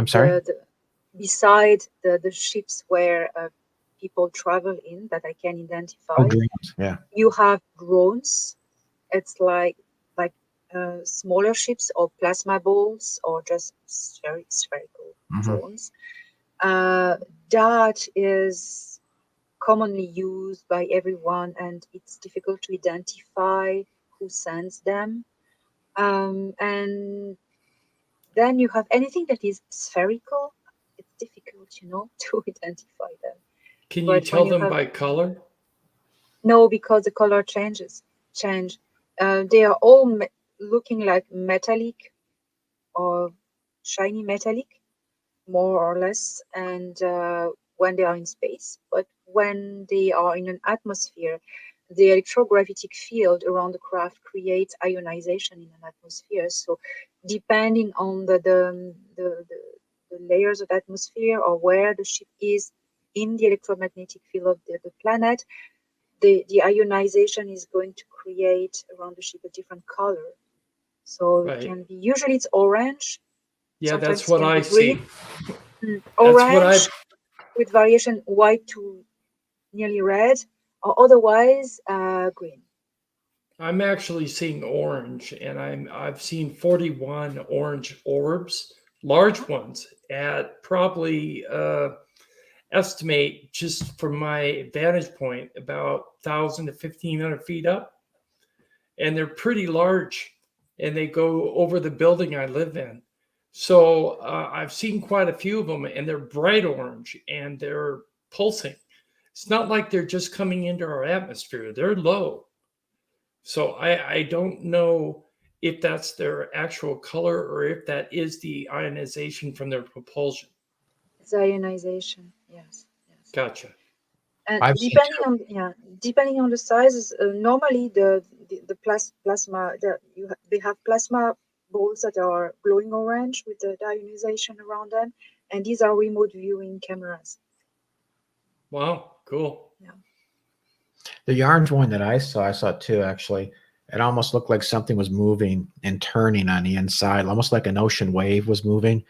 I'm sorry? Beside the ships where people travel in that I can identify. Oh, dreams. Yeah. You have drones. It's like smaller ships or plasma balls or just spherical drones. That is commonly used by everyone, and it's difficult to identify who sends them. And then you have anything that is spherical. It's difficult, to identify them. Can you But tell when you them have by color? no, because the color change. They are all looking like metallic or shiny metallic, more or less, and when they are in space. But when they are in an atmosphere, the electrogravitic field around the craft creates ionization in an atmosphere. So depending on the layers of atmosphere or where the ship is, in the electromagnetic field of the planet, the ionization is going to create around the ship a different color. So Right. it can be, usually it's orange. Yeah, Sometimes that's it what can I be green. see. Orange That's what I with variation white to nearly red, or otherwise green. I'm actually seeing orange, and I've seen 41 orange orbs, large ones, at probably estimate just from my vantage point about 1,000 to 1,500 feet up, and they're pretty large, and they go over the building I live in. So I've seen quite a few of them, and they're bright orange and they're pulsing. It's not like they're just coming into our atmosphere; they're low. So I don't know if that's their actual color or if that is the ionization from their propulsion. It's ionization, yes. Gotcha. And I've seen depending on the sizes, normally the plasma they have plasma balls that are glowing orange with the ionization around them, and these are remote viewing cameras. Wow, cool. the orange one that I saw two actually. It almost looked like something was moving and turning on the inside, almost like an ocean wave was moving.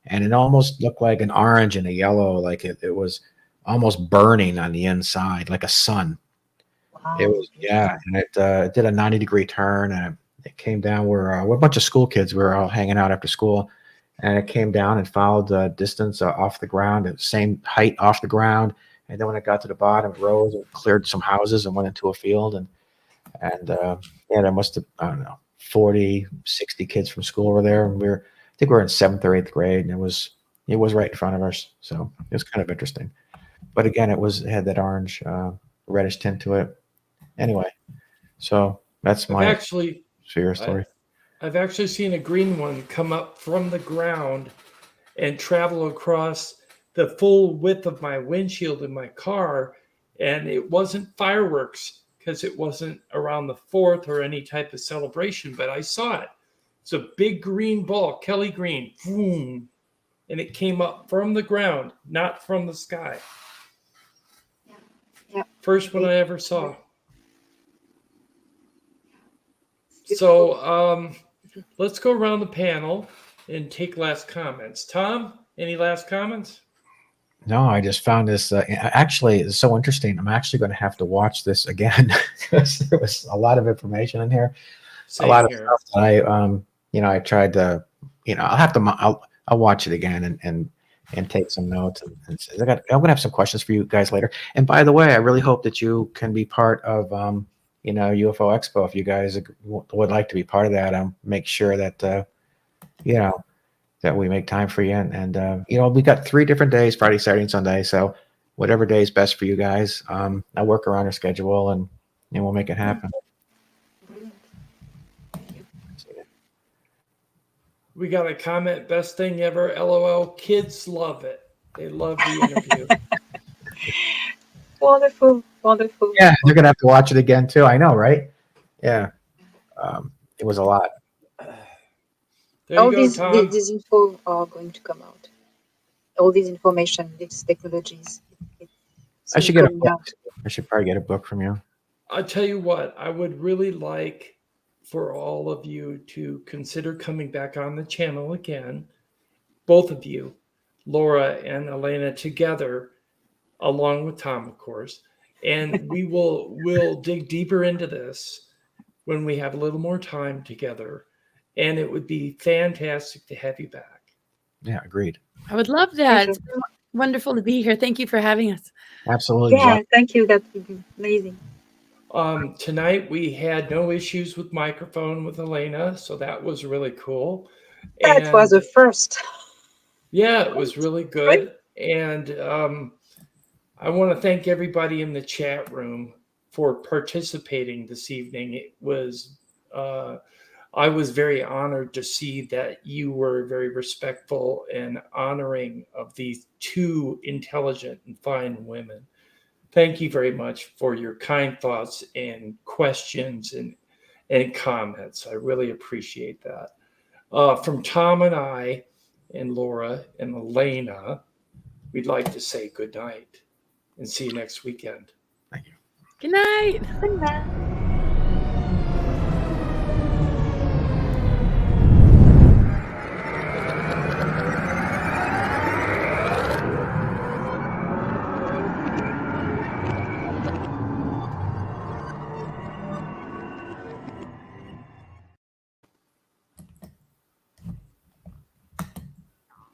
And it almost looked like an orange and a yellow, like it was almost burning on the inside, like a sun. Wow. It was, yeah, and it did a 90-degree turn, and it came down where we're a bunch of school kids. We were all hanging out after school, and it came down and followed the distance off the ground, the same height off the ground. And then when it got to the bottom, it rose and cleared some houses and went into a field. And yeah, there must have, I don't know, 40, 60 kids from school were there. And I think we were in 7th or 8th grade, and it was right in front of us. So it was kind of interesting. But again, it had that orange, reddish tint to it. Anyway, so that's my sphere story. I've actually seen a green one come up from the ground and travel across the full width of my windshield in my car. And it wasn't fireworks because it wasn't around the 4th or any type of celebration, but I saw it. It's a big green ball, Kelly green, boom, and it came up from the ground, not from the sky. Yeah. First one I ever saw. So let's go around the panel and take last comments. Tom, any last comments? No, I just found this actually it's so interesting. I'm actually going to have to watch this again because there was a lot of information in here. Same a lot here. of stuff that I tried to, I'll watch it again and take some notes. And I'm going to have some questions for you guys later. And by the way, I really hope that you can be part of, UFO Expo. If you guys would like to be part of that, make sure that, that we make time for you. And we got 3 different days, Friday, Saturday, and Sunday. So whatever day is best for you guys, I'll work around your schedule and we'll make it happen. We got a comment, best thing ever, LOL. Kids love it. They love the interview. Wonderful. Yeah, you're going to have to watch it again too. I know, right? Yeah. It was a lot. There All you go, Tom. these info are going to come out. All these information, these technologies. I should get a book. I should probably get a book from you. I'll tell you what, I would really like for all of you to consider coming back on the channel again, both of you, Laura and Elena, together, along with Tom, of course, and we'll dig deeper into this when we have a little more time together, and it would be fantastic to have you back. Yeah, agreed. I would love that. It's been wonderful to be here. Thank you for having us. Absolutely. Yeah, thank you. That would be amazing. Tonight we had no issues with microphone with Elena, so that was really cool. That was a first. Yeah, it was really good. And I want to thank everybody in the chat room for participating this evening. It was I was very honored to see that you were very respectful and honoring of these 2 intelligent and fine women. Thank you very much for your kind thoughts and questions and comments. I really appreciate that. From Tom and I and Laura and Elena, we'd like to say good night. and see you next weekend. Thank you. Good night. Good night.